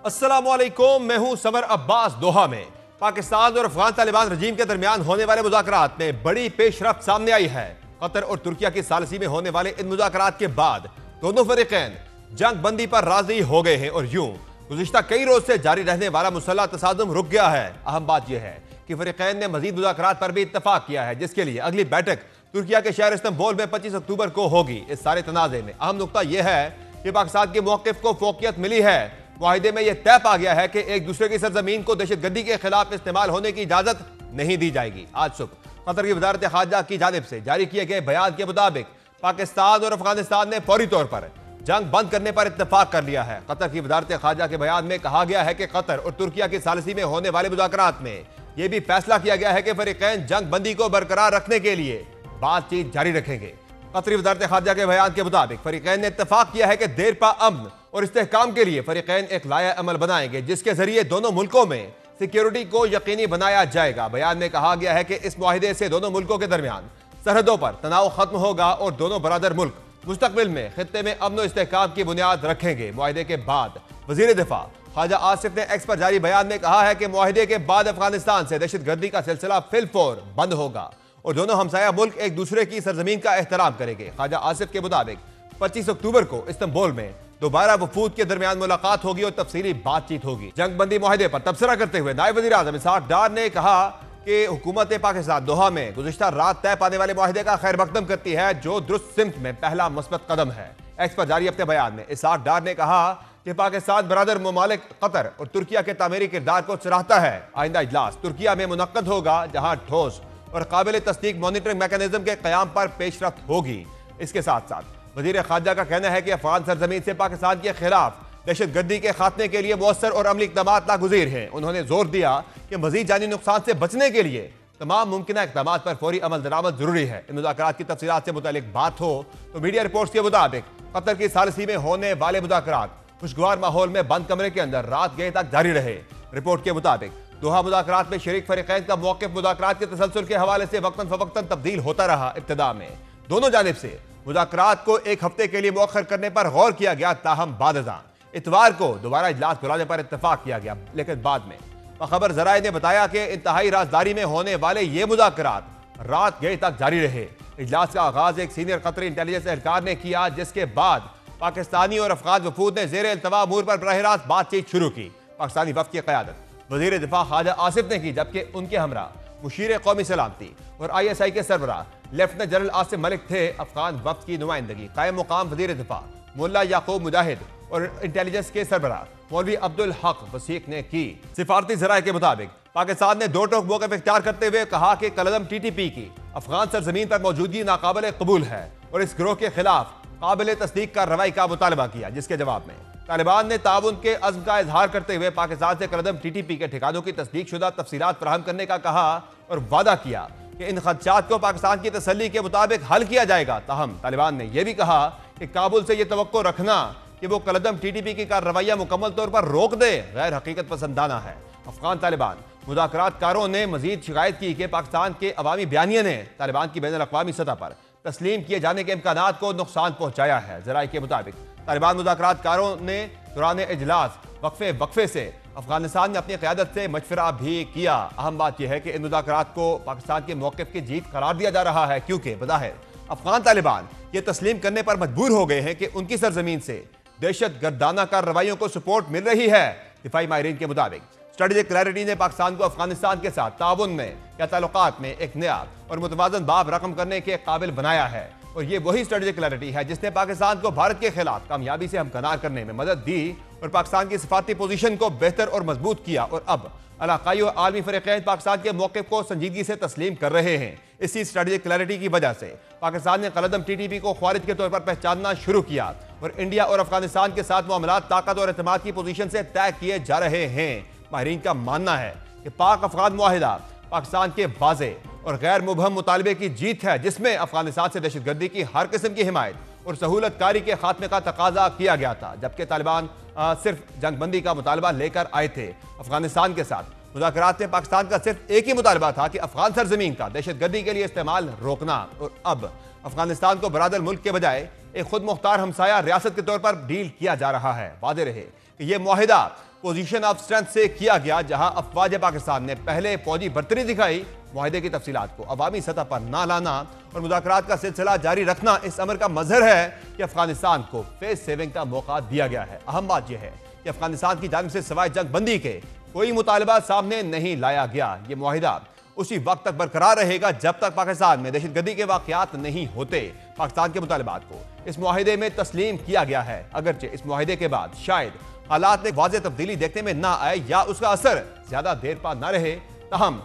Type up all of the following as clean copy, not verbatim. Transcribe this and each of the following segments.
السلام علیکم، میں ہوں سمر عباس۔ دوحہ میں پاکستان اور افغان طالبان رجیم کے درمیان ہونے والے مذاکرات میں بڑی پیش رفت سامنے آئی ہے۔ قطر اور ترکیہ کی ثالثی میں ہونے والے ان مذاکرات کے بعد دونوں فریقین جنگ بندی پر راضی ہو گئے ہیں اور یوں گزشتہ کئی روز سے جاری رہنے والا مسلح تصادم رک گیا ہے۔ اہم بات یہ ہے کہ فریقین نے مزید مذاکرات پر بھی اتفاق کیا ہے، جس کے لیے اگلی بیٹھک ترکیہ کے شہر استنبول میں 25 اکتوبر کو ہوگی۔ اس سارے تنازع میں اہم نقطہ یہ ہے کہ پاکستان کے موقف کو فوقیت ملی ہے۔ معاہدے میں یہ طے پا گیا ہے کہ ایک دوسرے کی سرزمین کو دہشت گردی کے خلاف استعمال ہونے کی اجازت نہیں دی جائے گی۔ آج صبح قطر کی وزارت خارجہ کی جانب سے جاری کیے گئے بیان کے مطابق پاکستان اور افغانستان نے فوری طور پر جنگ بند کرنے پر اتفاق کر لیا ہے۔ قطر کی وزارت خارجہ کے بیان میں کہا گیا ہے کہ قطر اور ترکیہ کی ثالثی میں ہونے والے مذاکرات میں یہ بھی فیصلہ کیا گیا ہے کہ فریقین جنگ بندی کو برقرار رکھنے کے لیے بات چیت جاری رکھیں گے۔ قطری وزارت خارجہ کے بیان کے مطابق فریقین نے اتفاق کیا ہے کہ دیر پا امن اور استحکام کے لیے فریقین ایک لائحہ عمل بنائیں گے، جس کے ذریعے دونوں ملکوں میں سیکیورٹی کو یقینی بنایا جائے گا۔ بیان میں کہا گیا ہے کہ اس معاہدے سے دونوں ملکوں کے درمیان سرحدوں پر تناؤ ختم ہوگا اور دونوں برادر ملک مستقبل میں خطے میں امن و استحکام کی بنیاد رکھیں گے۔ معاہدے کے بعد وزیر دفاع خواجہ آصف نے ایکس پر جاری بیان میں کہا ہے کہ معاہدے کے بعد افغانستان سے دہشت گردی کا سلسلہ فی الفور بند ہوگا اور دونوں ہمسایہ ملک ایک دوسرے کی سرزمین کا احترام کریں گے۔ خواجہ آصف کے مطابق 25 اکتوبر کو استنبول میں دوبارہ وفود کے درمیان ملاقات ہوگی اور تفصیلی بات چیت ہوگی۔ جنگ بندی معاہدے پر تبصرہ کرتے ہوئے نائب وزیر اعظم اسحاق ڈار نے کہا کہ حکومت پاکستان دوحہ میں گزشتہ رات طے پانے والے معاہدے کا خیر مقدم کرتی ہے، جو درست سمت میں پہلا مثبت قدم ہے۔ ایکس پر جاری اپنے بیان میں اسحاق ڈار نے کہا کہ پاکستان برادر ممالک قطر اور ترکیہ کے تعمیری کردار کو سراہتا ہے۔ آئندہ اجلاس ترکیہ میں منعقد ہوگا، جہاں ٹھوس اور قابل تصدیق مانیٹرنگ میکانزم کے قیام پر پیش رفت ہوگی۔ اس کے ساتھ ساتھ وزیر خارجہ کا کہنا ہے کہ افغان سرزمین سے پاکستان کے خلاف دہشت گردی کے خاتمے کے لیے مؤثر اور عملی اقدامات ناگزیر ہیں۔ انہوں نے زور دیا کہ مزید جانی نقصان سے بچنے کے لیے تمام ممکنہ اقدامات پر فوری عمل درآمد ضروری ہے۔ ان مذاکرات کی تفصیلات سے متعلق بات ہو تو میڈیا رپورٹس کے مطابق قطر کی ثالثی میں ہونے والے مذاکرات خوشگوار ماحول میں بند کمرے کے اندر رات گئے تک جاری رہے۔ رپورٹ کے مطابق دوحہ مذاکرات میں شریک فریقین کا موقف مذاکرات کے تسلسل کے حوالے سے وقتاً فوقتاً تبدیل ہوتا رہا۔ ابتدا میں دونوں جانب سے مذاکرات کو ایک ہفتے کے لیے مؤخر کرنے پر غور کیا گیا، تاہم بعد ازاں اتوار کو دوبارہ اجلاس بلانے پر اتفاق کیا گیا، لیکن بعد میں خبر ذرائع نے بتایا کہ انتہائی رازداری میں ہونے والے یہ مذاکرات رات گئے تک جاری رہے۔ اجلاس کا آغاز ایک سینئر قطری انٹیلیجنس اہلکار نے کیا، جس کے بعد پاکستانی اور افغان وفود نے زیر التواء امور پر براہ راست بات چیت شروع کی۔ پاکستانی وفد کی قیادت وزیر دفاع خواجہ آصف نے کی، جبکہ ان کے ہمراہ مشیر قومی سلامتی اور ISI کے سربراہ لیفٹیننٹ جنرل عاصم ملک تھے۔ افغان وفد کی نمائندگی قائم مقام وزیر دفاع مولا یعقوب مجاہد اور انٹیلیجنس کے سربراہ مولوی عبدالحق وثیق نے کی۔ سفارتی ذرائع کے مطابق پاکستان نے دو ٹوک موقف اختیار کرتے ہوئے کہا کہ کالعدم TTP کی افغان سرزمین پر موجودگی ناقابل قبول ہے اور اس گروہ کے خلاف قابل تصدیق کارروائی کا مطالبہ کیا، جس کے جواب میں طالبان نے تعاون کے عزم کا اظہار کرتے ہوئے پاکستان سے کالعدم TTP کے ٹھکانوں کی تصدیق شدہ تفصیلات فراہم کرنے کا کہا اور وعدہ کیا کہ ان خدشات کو پاکستان کی تسلی کے مطابق حل کیا جائے گا۔ تاہم طالبان نے یہ بھی کہا کہ کابل سے یہ توقع رکھنا کہ وہ کالعدم TTP کی کارروائیاں مکمل طور پر روک دے غیر حقیقت پسندانہ ہے۔ افغان طالبان مذاکرات کاروں نے مزید شکایت کی کہ پاکستان کے عوامی بیانیے نے طالبان کی بین الاقوامی سطح پر تسلیم کیے جانے کے امکانات کو نقصان پہنچایا ہے۔ ذرائع کے مطابق طالبان مذاکرات کاروں نے دوران اجلاس وقفے سے افغانستان میں اپنی قیادت سے مشورہ بھی کیا۔ اہم بات یہ ہے کہ ان مذاکرات کو پاکستان کے موقف کی جیت قرار دیا جا رہا ہے، کیونکہ بظاہر افغان طالبان یہ تسلیم کرنے پر مجبور ہو گئے ہیں کہ ان کی سرزمین سے دہشت گردانہ کارروائیوں کو سپورٹ مل رہی ہے۔ دفاعی ماہرین کے مطابق اسٹریٹجک کلیئرٹی نے پاکستان کو افغانستان کے ساتھ تعاون میں یا تعلقات میں ایک نیا اور متوازن باب رقم کرنے کے قابل بنایا ہے، اور یہ وہی اسٹریٹجک کلیئرٹی ہے جس نے پاکستان کو بھارت کے خلاف کامیابی سے ہمکنار کرنے میں مدد دی اور پاکستان کی سفارتی پوزیشن کو بہتر اور مضبوط کیا، اور اب علاقائی و عالمی فریقین پاکستان کے موقف کو سنجیدگی سے تسلیم کر رہے ہیں۔ اسی اسٹریٹجک کلیئرٹی کی وجہ سے پاکستان نے کالعدم TTP کو خوارج کے طور پر پہچاننا شروع کیا اور انڈیا اور افغانستان کے ساتھ معاملات طاقت اور اعتماد کی پوزیشن سے طے کیے جا رہے ہیں۔ ماہرین کا ماننا ہے کہ پاک افغان معاہدہ پاکستان کے واضح اور غیر مبہم مطالبے کی جیت ہے، جس میں افغانستان سے دہشت گردی کی ہر قسم کی حمایت اور سہولت کاری کے خاتمے کا تقاضا کیا گیا تھا، جبکہ طالبان صرف جنگ بندی کا مطالبہ لے کر آئے تھے۔ افغانستان کے ساتھ مذاکرات میں پاکستان کا صرف ایک ہی مطالبہ تھا کہ افغان سرزمین کا دہشت گردی کے لیے استعمال روکنا، اور اب افغانستان کو برادر ملک کے بجائے ایک خود مختار ہمسایہ ریاست کے طور پر ڈیل کیا جا رہا ہے۔ واضح رہے کہ یہ معاہدہ پوزیشن آف اسٹرینتھ سے کیا گیا، جہاں افواج پاکستان نے پہلے فوجی برتری دکھائی۔ معاہدے کی تفصیلات کو عوامی سطح پر نہ لانا اور مذاکرات کا سلسلہ جاری رکھنا اس امر کا مظہر ہے کہ افغانستان کو فیس سیونگ کا موقع دیا گیا ہے۔ اہم بات یہ ہے کہ افغانستان کی جانب سے سوائے جنگ بندی کے کوئی مطالبہ سامنے نہیں لایا گیا۔ یہ معاہدہ اسی وقت تک برقرار رہے گا جب تک پاکستان میں دہشت گردی کے واقعات نہیں ہوتے۔ پاکستان کے مطالبات کو اس معاہدے میں تسلیم کیا گیا ہے، اگرچہ اس معاہدے کے بعد شاید حالات میں واضح تبدیلی دیکھنے میں نہ آئے یا اس کا اثر زیادہ دیر پا نہ رہے، تاہم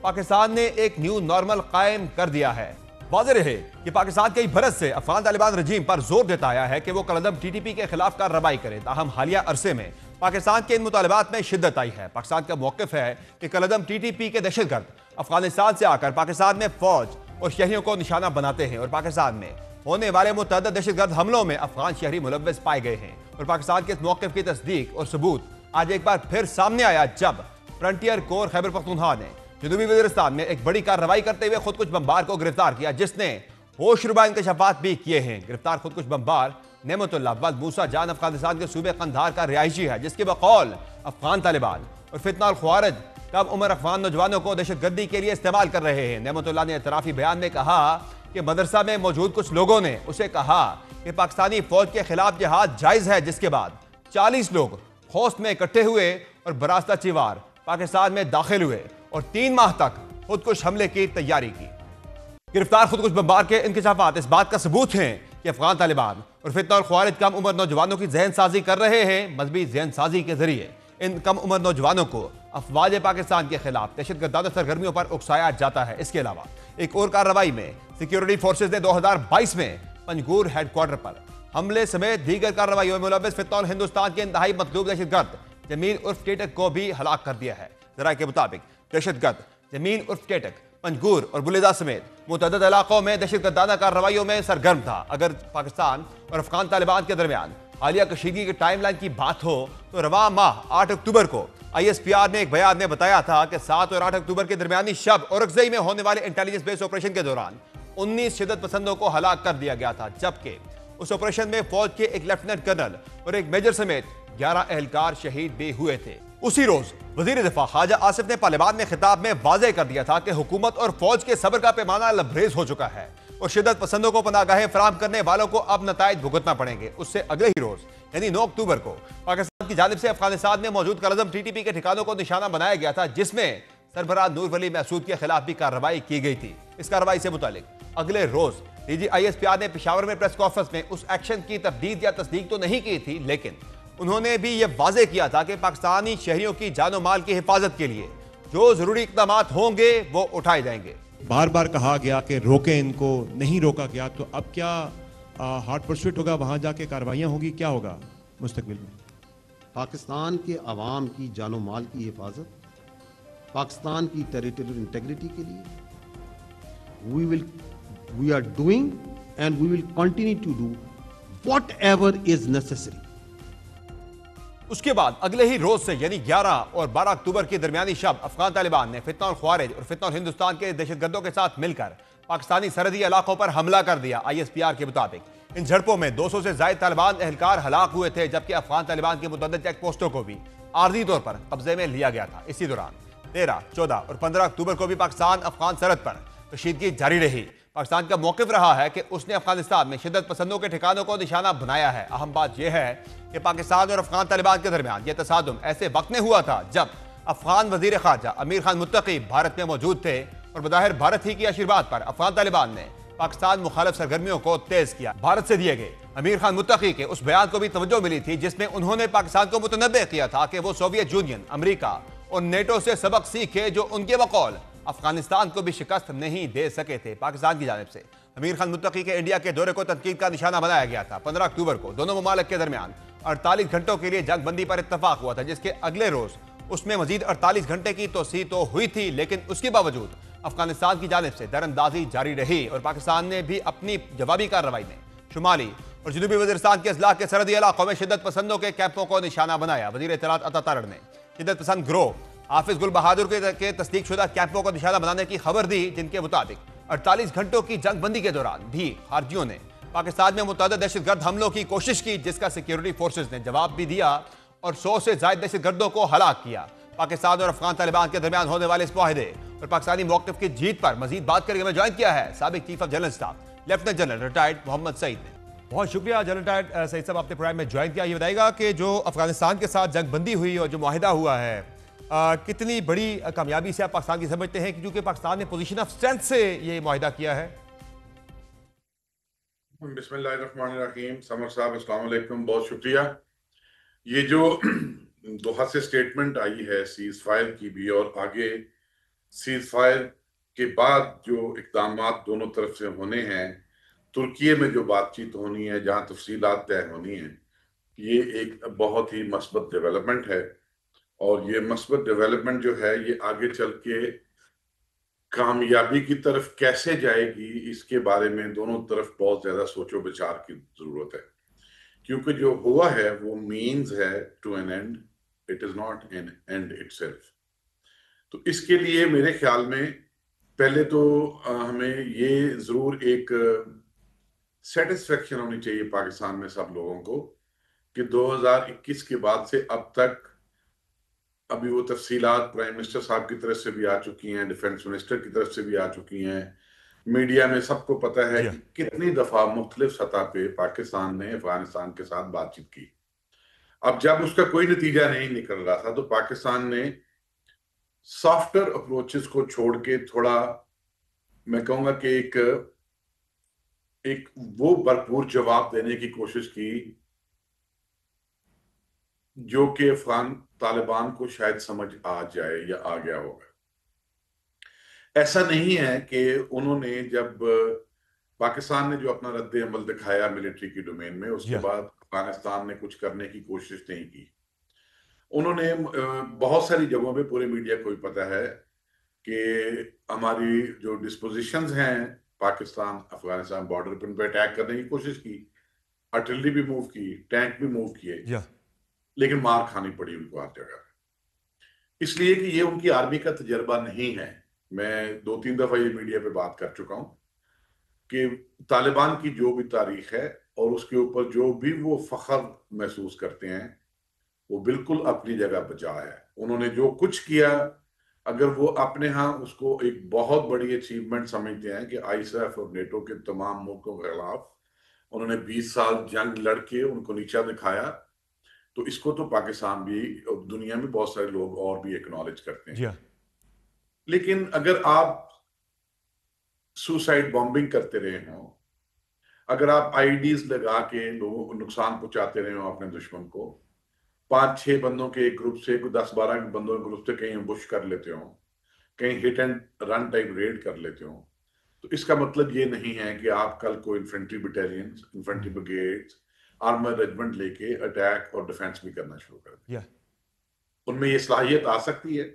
پاکستان نے ایک نیو نارمل قائم کر دیا ہے۔ واضح رہے کہ پاکستان کئی برس سے افغان طالبان رجیم پر زور دیتا آیا ہے کہ وہ کالعدم ٹی ٹی پی کے خلاف کارروائی کرے، تاہم حالیہ عرصے میں پاکستان کے ان مطالبات میں شدت آئی ہے۔ پاکستان کا موقف ہے کہ کالعدم ٹی ٹی پی کے دہشت گرد افغانستان سے آ کر پاکستان میں فوج اور شہریوں کو نشانہ بناتے ہیں، اور پاکستان میں ہونے والے متعدد دہشت گرد حملوں میں افغان شہری ملوث پائے گئے ہیں۔ اور پاکستان کے اس موقف کی تصدیق اور ثبوت آج ایک بار پھر سامنے آیا جب فرنٹیئر کور خیبر پختونخوا نے جنوبی وزیرستان میں ایک بڑی کارروائی کرتے ہوئے خودکش بمبار کو گرفتار کیا، جس نے ہوش ربا انکشافات بھی کیے ہیں۔ گرفتار خودکش بمبار نعمت اللہ ولد موسیٰ جان افغانستان کے صوبے قندھار کا رہائشی ہے، جس کے بقول افغان طالبان اور فتنہ الخوارج کم عمر افغان نوجوانوں کو دہشت گردی کے لیے استعمال کر رہے ہیں۔ نعمت اللہ نے اعترافی بیان میں کہا کہ مدرسہ میں موجود کچھ لوگوں نے اسے کہا کہ پاکستانی فوج کے خلاف جہاد جائز ہے، جس کے بعد 40 لوگ خوست میں اکٹھے ہوئے اور براستہ چیوار پاکستان میں داخل ہوئے اور 3 ماہ تک خودکش حملے کی تیاری کی۔ گرفتار خودکش بمبار کے انکشافات اس بات کا ثبوت ہیں کہ افغان طالبان اور فتنہ الخوارج کم عمر نوجوانوں کی ذہن سازی کر رہے ہیں۔ مذہبی ذہن سازی کے ذریعے ان کم عمر نوجوانوں کو افواج پاکستان کے خلاف دہشت گردانہ سرگرمیوں پر اکسایا جاتا ہے۔ اس کے علاوہ ایک اور کارروائی میں سیکیورٹی فورسز نے 2022 میں پنجگور ہیڈ کوارٹر پر حملے سمیت دیگر کارروائیوں میں ملوث فتنہ ہندوستان کے انتہائی مطلوب دہشت گرد جمیل عرف ٹیٹک کو بھی ہلاک کر دیا ہے۔ ذرائع کے مطابق دہشت گرد جمیل عرف ٹیٹک پنجگور اور بلیدہ سمیت متعدد علاقوں میں دہشت گردانہ کارروائیوں میں سرگرم تھا۔ اگر پاکستان اور افغان طالبان کے درمیان حالیہ کشیدگی کی ٹائم لائن کی بات ہو تو رواں ماہ 8 اکتوبر کو آئی ایس پی آر نے ایک بیان میں بتایا تھا کہ 7 اور 8 اکتوبر کے درمیانی شب اورکزئی میں ہونے والے انٹیلیجنس بیس آپریشن کے دوران 19 شدت پسندوں کو ہلاک کر دیا گیا تھا، جبکہ اس آپریشن میں فوج کے ایک لیفٹیننٹ کرنل اور ایک میجر سمیت 11 اہلکار شہید بھی ہوئے تھے۔ اسی روز وزیر دفاع خواجہ آصف نے پارلیمان میں خطاب میں واضح کر دیا تھا کہ حکومت اور فوج کے صبر کا پیمانہ لبریز ہو چکا ہے اور شدت پسندوں کو پناہ گاہیں فراہم کرنے والوں کو اب نتائج بھگتنا پڑیں گے۔ اس سے اگلے ہی روز یعنی 9 اکتوبر کو پاکستان کی جانب سے افغانستان میں موجود کالعدم ٹی ٹی پی کے ٹھکانوں کو نشانہ بنایا گیا تھا، جس میں سربراہ نور ولی محسود کے خلاف بھی کارروائی کی گئی تھی۔ اس کارروائی سے متعلق اگلے روز D G I S P R نے پشاور میں پریس کانفرنس میں اس ایکشن کی تردید یا تصدیق تو نہیں کی تھی، لیکن انہوں نے بھی یہ واضح کیا تھا کہ پاکستانی شہریوں کی جان و مال کی حفاظت کے لیے جو ضروری اقدامات ہوں گے وہ اٹھائے جائیں گے۔ بار بار کہا گیا کہ روکیں ان کو، نہیں روکا گیا، تو اب کیا ہارڈ پرسوٹ ہوگا، وہاں جا کے کاروائیاں ہوں گی، کیا ہوگا مستقبل میں؟ پاکستان کے عوام کی جان و مال کی حفاظت، پاکستان کی ٹیریٹریل انٹیگریٹی کے لیے we are doing and we will continue to do whatever is necessary۔ اس کے بعد اگلے ہی روز سے یعنی 11 اور 12 اکتوبر کی درمیانی شب افغان طالبان نے فتنہ الخوارج اور فتنہ ہندوستان کے دہشت گردوں کے ساتھ مل کر پاکستانی سرحدی علاقوں پر حملہ کر دیا۔ آئی ایس پی آر کے مطابق ان جھڑپوں میں 200 سے زائد طالبان اہلکار ہلاک ہوئے تھے، جبکہ افغان طالبان کی متعدد چیک پوسٹوں کو بھی عارضی طور پر قبضے میں لیا گیا تھا۔ اسی دوران 13، 14 اور 15 اکتوبر کو بھی پاکستان افغان سرحد پر کشیدگی جاری رہی۔ پاکستان کا موقف رہا ہے کہ اس نے افغانستان میں شدت پسندوں کے ٹھکانوں کو نشانہ بنایا ہے۔ اہم بات یہ ہے کہ پاکستان اور افغان طالبان کے درمیان یہ تصادم ایسے وقت میں ہوا تھا جب افغان وزیر خارجہ امیر خان متقی بھارت میں موجود تھے، اور بظاہر بھارت ہی کی آشیرواد پر افغان طالبان نے پاکستان مخالف سرگرمیوں کو تیز کیا۔ بھارت سے دیے گئے امیر خان متقی کے اس بیان کو بھی توجہ ملی تھی جس میں انہوں نے پاکستان کو متنبع کیا تھا کہ وہ سوویت یونین، امریکہ اور نیٹو سے سبق سیکھے جو ان کے بقول افغانستان کو بھی شکست نہیں دے سکے تھے۔ پاکستان کی جانب سے امیر خان متقی کے انڈیا کے دورے کو تنقید کا نشانہ بنایا گیا تھا۔ 15 اکتوبر کو دونوں ممالک کے درمیان 48 گھنٹوں کے لیے جنگ بندی پر اتفاق ہوا تھا، جس کے اگلے روز اس میں مزید 48 گھنٹے کی توسیع تو ہوئی تھی، لیکن اس کے باوجود افغانستان کی جانب سے در اندازی جاری رہی اور پاکستان نے بھی اپنی جوابی کارروائی میں شمالی اور جنوبی وزیرستان کے اضلاع کے سرحدی علاقوں میں شدت پسندوں کے کیمپوں کو نشانہ بنایا۔ وزیر اطلاعات عطا تارڑ نے شدت پسند گروہ حافظ گل بہادر کے تصدیق شدہ کیمپوں کو نشانہ بنانے کی خبر دی، جن کے مطابق 48 گھنٹوں کی جنگ بندی کے دوران بھی خارجیوں نے پاکستان میں متعدد دہشت گرد حملوں کی کوشش کی، جس کا سیکیورٹی فورسز نے جواب بھی دیا اور 100 سے زائد دہشت گردوں کو ہلاک کیا۔ پاکستان اور افغان طالبان کے درمیان ہونے والے اس معاہدے اور پاکستانی موقف کی جیت پر مزید بات کرنے میں جوائن کیا ہے سابق chief of general staff lieutenant general retired Muhammad Saeed نے۔ بہت شکریہ جنرل ریٹائرڈ سعید صاحب، آپ نے پروگرام میں جوائن کیا۔ یہ بتائے گا کہ جو افغانستان کے ساتھ جنگ بندی ہوئی اور جو معاہدہ ہوا ہے، کتنی بڑی کامیابی سے آپ پاکستان کی سمجھتے ہیں، کیونکہ پاکستان نے پوزیشن آف اسٹرینتھ سے یہ معاہدہ کیا ہے؟ بسم اللہ الرحمن الرحیم۔ سمر صاحب السلام علیکم، بہت شکریہ۔ یہ جو دوحہ سے سٹیٹمنٹ آئی ہے سیز فائر کی بھی، اور آگے سیز فائر کے بعد جو اقدامات دونوں طرف سے ہونے ہیں، ترکیے میں جو بات چیت ہونی ہے، جہاں تفصیلات طے ہونی ہیں، یہ ایک بہت ہی مثبت ڈیولپمنٹ ہے۔ اور یہ مثبت ڈیولپمنٹ جو ہے یہ آگے چل کے کامیابی کی طرف کیسے جائے گی، اس کے بارے میں دونوں طرف بہت زیادہ سوچ و بچار کی ضرورت ہے، کیونکہ جو ہوا ہے وہ مینز ہے to an end, it is not an end itself. تو اس کے لیے میرے خیال میں پہلے تو ہمیں یہ ضرور ایک سیٹسفیکشن ہونی چاہیے پاکستان میں سب لوگوں کو کہ 2021 کے بعد سے اب تک ابھی وہ تفصیلات پرائم منسٹر صاحب کی طرف سے بھی آ چکی ہیں، ڈیفنس منسٹر کی طرف سے بھی آ چکی ہیں، میڈیا میں سب کو پتہ ہے کہ کتنی دفعہ مختلف سطح پہ پاکستان نے افغانستان کے ساتھ بات چیت کی۔ اب جب اس کا کوئی نتیجہ نہیں نکل رہا تھا تو پاکستان نے سافٹر اپروچز کو چھوڑ کے تھوڑا، میں کہوں گا کہ ایک وہ بھرپور جواب دینے کی کوشش کی جو کہ افغان طالبان کو شاید سمجھ آ جائے یا آ گیا ہوگا۔ ایسا نہیں ہے کہ انہوں نے جب پاکستان نے جو اپنا رد عمل دکھایا ملٹری کی ڈومین میں، اس کے بعد افغانستان نے کچھ کرنے کی کوشش نہیں کی۔ انہوں نے بہت ساری جگہوں پہ، پورے میڈیا کو بھی پتہ ہے کہ ہماری جو ڈسپوزیشنز ہیں پاکستان افغانستان بارڈر پر، ان پہ اٹیک کرنے کی کوشش کی، آرٹلری بھی موو کی، ٹینک بھی موو کیے، لیکن مار کھانی پڑی ان کو ہر جگہ، اس لیے کہ یہ ان کی آرمی کا تجربہ نہیں ہے۔ میں 2-3 دفعہ یہ میڈیا پہ بات کر چکا ہوں کہ طالبان کی جو بھی تاریخ ہے اور اس کے اوپر جو بھی وہ فخر محسوس کرتے ہیں، وہ بالکل اپنی جگہ بجا ہے۔ انہوں نے جو کچھ کیا، اگر وہ اپنے ہاں اس کو ایک بہت بڑی اچیومنٹ سمجھتے ہیں کہ آئی ایس ایف اور نیٹو کے تمام ملکوں کے خلاف انہوں نے 20 سال جنگ لڑ کے ان کو نیچا دکھایا، تو اس کو تو پاکستان بھی اور دنیا میں بہت سارے لوگ اور بھی ایکنالج کرتے ہیں۔ لیکن اگر آپ سوسائڈ بامبنگ کرتے رہے ہوں، اگر آپ آئی ڈیز لگا کے لوگوں کو نقصان پہنچاتے رہے ہوں اپنے دشمن کو، 5-6 بندوں کے ایک گروپ سے، 10-12 بندوں کے گروپ سے کہیں امبش کر لیتے ہوں، کہیں hit and run type read کر لیتے ہوں، تو اس کا مطلب یہ نہیں ہے کہ آپ کل کو infantry battalions, infantry brigades, armour regiment لے کے اٹیک اور ڈیفینس بھی کرنا شروع کر دیں۔ ان میں یہ صلاحیت آ سکتی ہے،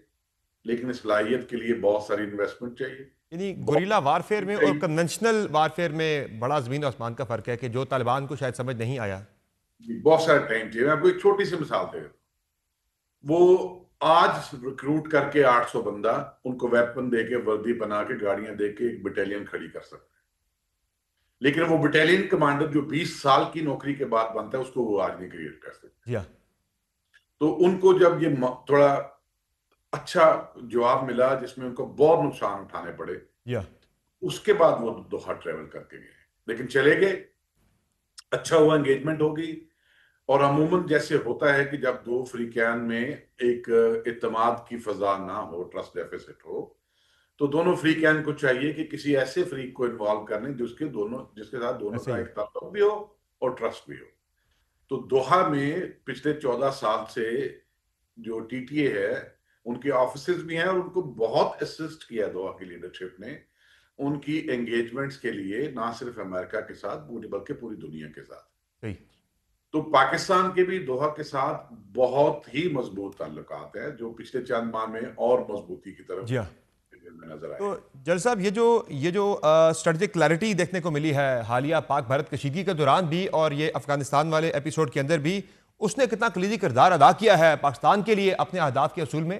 لیکن اس صلاحیت کے لیے بہت ساری انویسٹمنٹ چاہیے۔ یعنی گوریلا وارفیئر میں اور کنونشنل وارفیئر میں بڑا زمین و آسمان کا فرق ہے کہ جو طالبان کو شاید سمجھ نہیں آیا۔ بہت سارا ٹائم چاہیے۔ میں آپ کو ایک چھوٹی سی مثال دے رہا ہوں، وہ آج ریکروٹ کر کے 800 بندہ ان کو ویپن دے کے، وردی بنا کے، گاڑیاں دے کے ایک بٹالین کھڑی کر سکتے ہیں، لیکن وہ بٹالین کمانڈر جو 20 سال کی نوکری کے بعد بنتا ہے، اس کو وہ آج نہیں کریٹ کر سکتے۔ تو ان کو جب یہ تھوڑا اچھا جواب ملا جس میں ان کو بہت نقصان اٹھانے پڑے، اس کے بعد وہ دوحہ ٹریول کر کے گئے، لیکن چلے گئے، اچھا ہوا، انگیجمنٹ ہوگی۔ اور عموماً جیسے ہوتا ہے کہ جب دو فریقین میں ایک اعتماد کی فضا نہ ہو، ٹرسٹ ڈیفیسٹ ہو، تو دونوں فریقین کو چاہیے کہ کسی ایسے فریق کو انوالو کرنے جس کے ساتھ دونوں کا ایک تعلق بھی ہو اور ٹرسٹ بھی ہو۔ تو دوحہ میں پچھلے 14 سال سے جو ٹی ٹی اے ہے، ان کے آفیسز بھی ہیں اور ان کو بہت اسسٹ کیا دوحہ کی لیڈرشپ نے ان کی انگیجمنٹس کے لیے، نہ صرف امریکہ کے ساتھ بلکہ پوری دنیا کے ساتھ۔ تو پاکستان کے بھی دوحہ کے ساتھ بہت ہی مضبوط تعلقات ہیں جو پچھلے چند ماہ میں اور مضبوطی کی طرف نظر آئے۔ تو جل صاحب، یہ جو اسٹریٹجک کلیئرٹی دیکھنے کو ملی ہے حالیہ پاک بھارت کشیدگی کے دوران بھی اور یہ افغانستان والے ایپیسوڈ کے اندر بھی، اس نے کتنا کلیدی کردار ادا کیا ہے پاکستان کے لیے اپنے اہداف کے حصول میں؟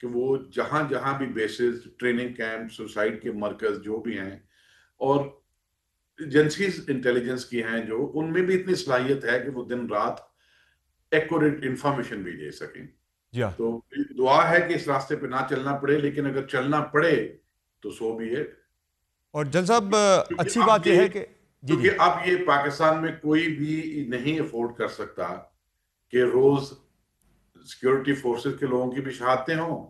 کہ وہ جہاں جہاں بھی بیسز، ٹریننگ کیمپ، سوسائڈ کے مرکز جو بھی ہیں، اور ایجنسیز انٹیلیجنس کی ہیں جو، ان میں بھی اتنی صلاحیت ہے کہ وہ دن رات ایکوریٹ انفارمیشن بھی دے سکیں. جی ہاں. تو دعا ہے کہ اس راستے پہ نہ چلنا پڑے، لیکن اگر چلنا پڑے تو سو بھی ہے. اور جل صاحب اچھی بات یہ ہے کہ کیونکہ اب یہ پاکستان میں کوئی بھی نہیں افورڈ کر سکتا کہ روز سیکیورٹی فورسز کے لوگوں کی بھی شہادتیں ہوں،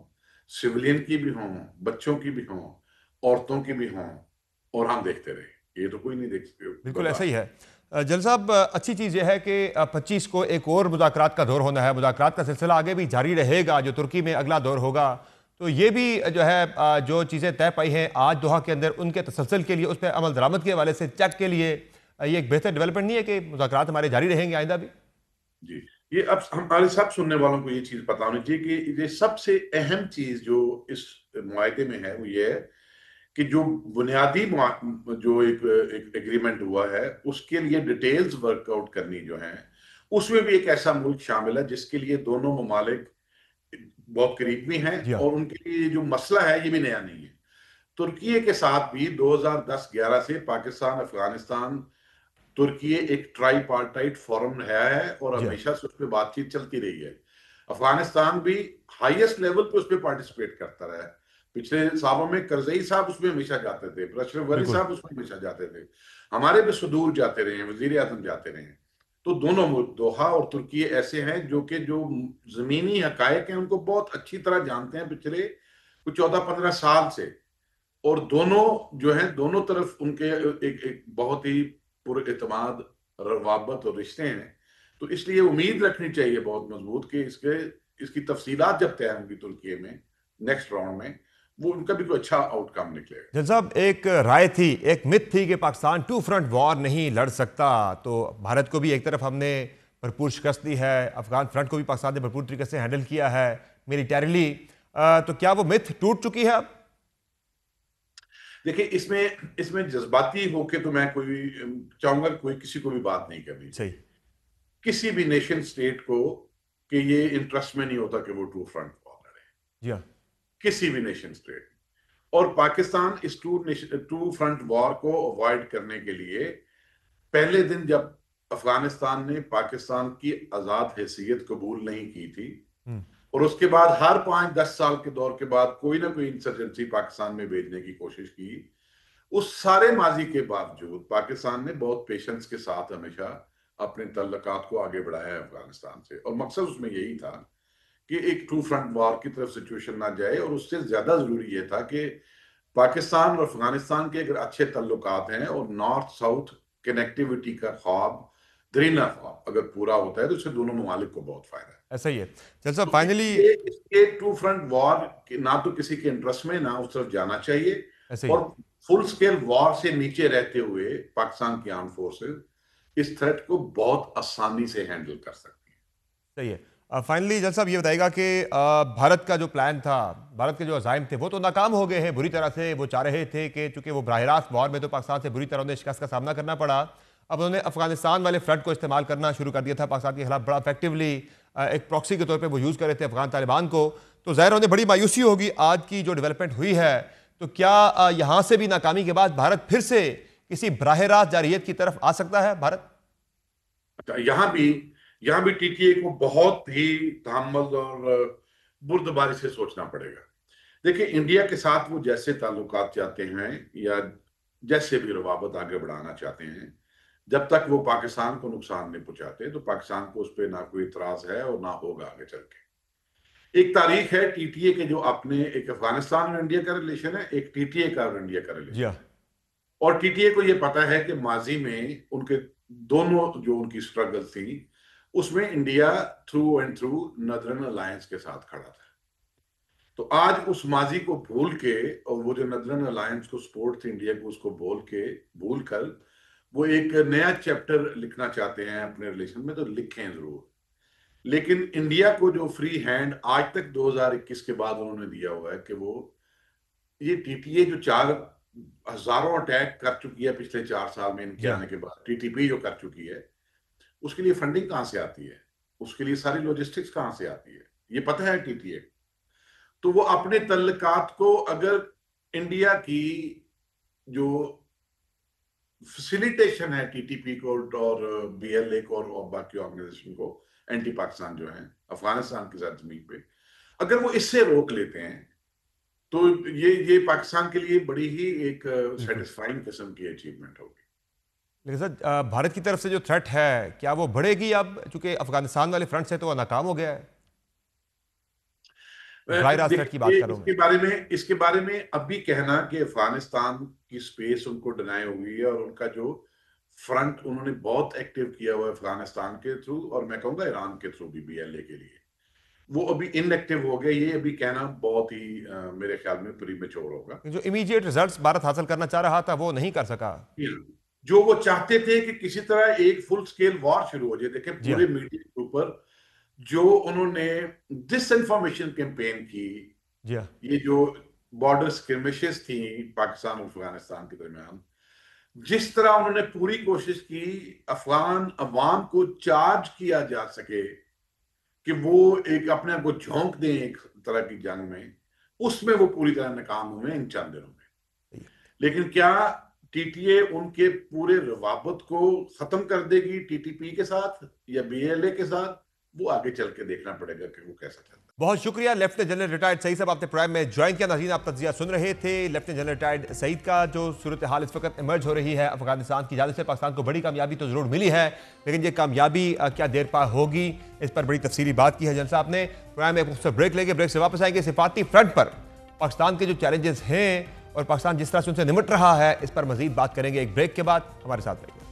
سویلین کی بھی ہوں، بچوں کی بھی ہوں، عورتوں کی بھی ہوں، اور ہم دیکھتے رہے. یہ تو کوئی نہیں دیکھ سکتے. بالکل ایسا ہی ہے. جل صاحب اچھی چیز یہ ہے کہ 25 کو ایک اور مذاکرات کا دور ہونا ہے. مذاکرات کا سلسلہ آگے بھی جاری رہے گا. جو ترکی میں اگلا دور ہوگا تو یہ بھی جو ہے جو چیزیں طے پائی ہیں آج دوحہ کے اندر، ان کے تسلسل کے لیے، اس پہ عمل درآمد کے حوالے سے چیک کے لیے یہ ایک بہتر ڈیولپمنٹ نہیں ہے کہ مذاکرات ہمارے جاری رہیں گے آئندہ بھی؟ جی، یہ اب ہمارے سب سننے والوں کو یہ چیز پتا ہونی چاہیے کہ یہ سب سے اہم چیز جو اس معاہدے میں ہے وہ یہ ہے کہ جو بنیادی جو ایک ایگریمنٹ ہوا ہے اس کے لیے ڈیٹیلز ورک آؤٹ کرنی جو ہیں، اس میں بھی ایک ایسا ملک شامل ہے جس کے لیے دونوں ممالک بہت قریب بھی ہیں، اور ان کے لیے جو مسئلہ ہے یہ بھی نیا نہیں ہے. ترکیے کے ساتھ بھی 2010-11 سے پاکستان، افغانستان، ترکیے ایک ٹرائی پارٹائٹ فورم رہا ہے اور ہمیشہ سے اس پہ بات چیت چلتی رہی ہے. افغانستان بھی ہائیسٹ لیول پہ اس پہ پارٹیسپیٹ کرتا رہا ہے. پچھلے سالوں میں کرزئی صاحب اس میں ہمیشہ جاتے تھے، اشرف غنی صاحب اس میں ہمیشہ جاتے تھے، ہمارے بھی صدور جاتے رہے ہیں، وزیر اعظم جاتے رہے ہیں. تو دونوں ملک دوحہ اور ترکیے ایسے ہیں جو کہ جو زمینی حقائق ہیں ان کو بہت اچھی طرح جانتے ہیں پچھلے 14-15 سال سے، اور دونوں جو ہیں دونوں طرف ان کے ایک بہت ہی پر اعتماد روابط اور رشتے ہیں. تو اس لیے امید رکھنی چاہیے بہت مضبوط کہ اس کی تفصیلات جب طے ہوں گی ترکیے میں نیکسٹ راؤنڈ میں، وہ ان کا بھی کوئی اچھا آؤٹ کم نکلے گا. جل صاحب ایک رائے تھی، ایک مت تھی کہ پاکستان 2 فرنٹ وار نہیں لڑ سکتا. تو بھارت کو بھی ایک طرف ہم نے بھرپور شکست دی ہے، افغان فرنٹ کو بھی پاکستان نے بھرپور طریقے سے ہینڈل کیا ہے ملیٹریلی. تو کیا وہ مت ٹوٹ چکی ہے اب؟ دیکھیں اس میں جذباتی ہو کے تو میں کوئی چاہوں گا کوئی کسی کو بھی بات نہیں کرنی. صحیح. کسی بھی نیشن سٹیٹ کو کہ یہ انٹرسٹ میں نہیں ہوتا کہ وہ 2 فرنٹ وار لڑے. جی ہاں. کسی بھی نیشن سٹیٹ. اور پاکستان اس 2 فرنٹ وار کو اوائڈ کرنے کے لیے پہلے دن جب افغانستان نے پاکستان کی آزاد حیثیت قبول نہیں کی تھی، اور اس کے بعد ہر 5-10 سال کے دور کے بعد کوئی نہ کوئی انسرجنسی پاکستان میں بھیجنے کی کوشش کی، اس سارے ماضی کے باوجود پاکستان نے بہت پیشنس کے ساتھ ہمیشہ اپنے تعلقات کو آگے بڑھایا ہے افغانستان سے. اور مقصد اس میں یہی تھا کہ ایک 2 فرنٹ وار کی طرف سچویشن نہ جائے، اور اس سے زیادہ ضروری یہ تھا کہ پاکستان اور افغانستان کے اگر اچھے تعلقات ہیں اور نارتھ ساؤتھ کنیکٹیوٹی کا خواب، درینہ خواب اگر پورا ہوتا ہے تو اس سے دونوں ممالک کو بہت فائدہ ہے. ایسا ہی ہے. جل صاحب فائنلی اس کے 2 فرنٹ وار نہ تو کسی کے انٹرسٹ میں نہ اس طرف جانا چاہیے، اور فل سکیل وار سے نیچے رہتے ہوئے پاکستان کی آرم فورسز اس تھریٹ کو بہت آسانی سے ہینڈل کر سکتی ہیں. صحیح ہے. فائنلی جل صاحب یہ بتائے گا کہ بھارت کا جو پلان تھا، بھارت کے جو عزائم تھے وہ تو ناکام ہو گئے ہیں بری طرح سے. وہ چاہ رہے تھے کہ چونکہ وہ براہ راست وار میں تو پاکستان سے بری طرح انہیں شکست کا سامنا کرنا پڑا، اب انہوں نے افغانستان والے فرنٹ کو استعمال کرنا شروع کر دیا تھا پاکستان کے خلاف. بڑا افیکٹولی ایک پراکسی کے طور پہ وہ یوز کر رہے تھے افغان طالبان کو. تو ظاہر انہیں بڑی مایوسی ہوگی آج کی جو ڈیولپمنٹ ہوئی ہے. تو کیا یہاں سے بھی ناکامی کے بعد بھارت پھر سے کسی براہ راست جارحیت کی طرف آ سکتا ہے بھارت؟ یہاں بھی ٹی ٹی اے کو بہت ہی تحمل اور بردباری سے سوچنا پڑے گا. دیکھیں انڈیا کے ساتھ وہ جیسے تعلقات چاہتے ہیں یا جیسے بھی روابط آگے بڑھانا چاہتے ہیں، جب تک وہ پاکستان کو نقصان نہیں پہنچاتے تو پاکستان کو اس پہ نہ کوئی اعتراض ہے اور نہ ہوگا آگے چل کے. ایک تاریخ ہے ٹی ٹی اے کے جو اپنے ایک افغانستان اور انڈیا کا ریلیشن ہے، ایک ٹی ٹی اے کا اور انڈیا کا ریلیشن ہے. اور ٹی ٹی اے کو یہ پتا ہے کہ ماضی میں ان کے دونوں جو ان کی سٹرگل تھی اس میں India through and through northern alliance کے ساتھ کھڑا تھا. تو آج اس ماضی کو بھول کے اور وہ جو نردرن الائنس کو سپورٹ تھی انڈیا کو، اس کو بھول کر وہ ایک نیا چیپٹر لکھنا چاہتے ہیں اپنے ریلیشن میں، تو لکھیں ضرور. لیکن انڈیا کو جو فری ہینڈ آج تک 2021 کے بعد انہوں نے دیا ہوا ہے کہ وہ یہ ٹی ٹی اے جو 4,000 اٹیک کر چکی ہے پچھلے 4 سال میں ان کے آنے کے بعد، ٹی ٹی پی جو کر چکی ہے، اس کے لیے فنڈنگ کہاں سے آتی ہے، اس کے لیے ساری لوجسٹکس کہاں سے آتی ہے، یہ پتہ ہے ٹی ٹی اے. تو وہ اپنے تعلقات کو اگر انڈیا کی جو فیسیلیٹیشن ہے ٹی ٹی پی کو اور بی ایل اے کو اور باقی آرگنائزیشن کو، اینٹی پاکستان جو ہیں افغانستان کے ساتھ زمین پہ، اگر وہ اس سے روک لیتے ہیں تو یہ پاکستان کے لیے بڑی ہی ایک سیٹسفائنگ قسم کی اچیومنٹ ہوگی. لیکن سر بھارت کی طرف سے جو تھریٹ ہے کیا وہ بڑھے گی اب، چونکہ افغانستان والے فرنٹ سے تو وہ ناکام ہو گیا ہے؟ براہ راست تھریٹ کی بات کر رہا ہوں اس کے بارے میں اب بھی کہنا کہ افغانستان کی سپیس ان کو ڈینائی ہو گئی ہے، اور ان کا جو فرنٹ انہوں نے بہت ایکٹیو کیا ہوا ہے افغانستان کے تھرو، اور میں کہوں گا ایران کے تھرو بھی بی ایل اے کے لیے، وہ ابھی ان ایکٹیو ہو گیا. یہ ابھی کہنا بہت ہی میرے خیال میں پری میچور ہوگا. جو امیڈیٹ ریزلٹس بھارت حاصل کرنا چاہ رہا تھا وہ نہیں کر سکا. جو وہ چاہتے تھے کہ کسی طرح ایک فل سکیل وار شروع ہو جائے. دیکھیں پورے میڈیا کے اوپر جو انہوں نے ڈس انفارمیشن کیمپین کی، یہ جو بارڈر سکرمشز تھیں پاکستان اور افغانستان کے درمیان، جس طرح انہوں نے پوری کوشش کی افغان عوام کو چارج کیا جا سکے کہ وہ ایک اپنے آپ کو جھونک دیں ایک طرح کی جنگ میں، اس میں وہ پوری طرح ناکام ہوئے ان چند دنوں میں. لیکن کیا ٹی ٹی اے ان کے پورے روابط کو ختم کر دے گی ٹی ٹی پی کے ساتھ یا بی ایل اے کے ساتھ؟ وہ آگے چل کے دیکھنا پڑے گا کہ وہ کیسا چلتا ہے. بہت شکریہ لیفٹیننٹ جنرل ریٹائرڈ سعید صاحب، آپ نے پروگرام میں جوائن کیا. ناظرین آپ تجزیہ سن رہے تھے لیفٹیننٹ جنرل ریٹائرڈ سعید کا. جو صورتحال اس وقت ایمرج ہو رہی ہے افغانستان کی جانب سے، پاکستان کو بڑی کامیابی تو ضرور ملی ہے، لیکن یہ کامیابی کیا دیر پا ہوگی، اس پر بڑی تفصیلی بات کی ہے جنرل صاحب نے. پروگرام میں ایک مختصر بریک لیں گے، بریک سے واپس آئیں گے. سفارتی فرنٹ پر پاکستان کے جو چیلنجز ہیں اور پاکستان جس طرح سے ان سے نمٹ رہا ہے، اس پر مزید بات کریں گے ایک بریک کے بعد. ہمارے ساتھ رہیے.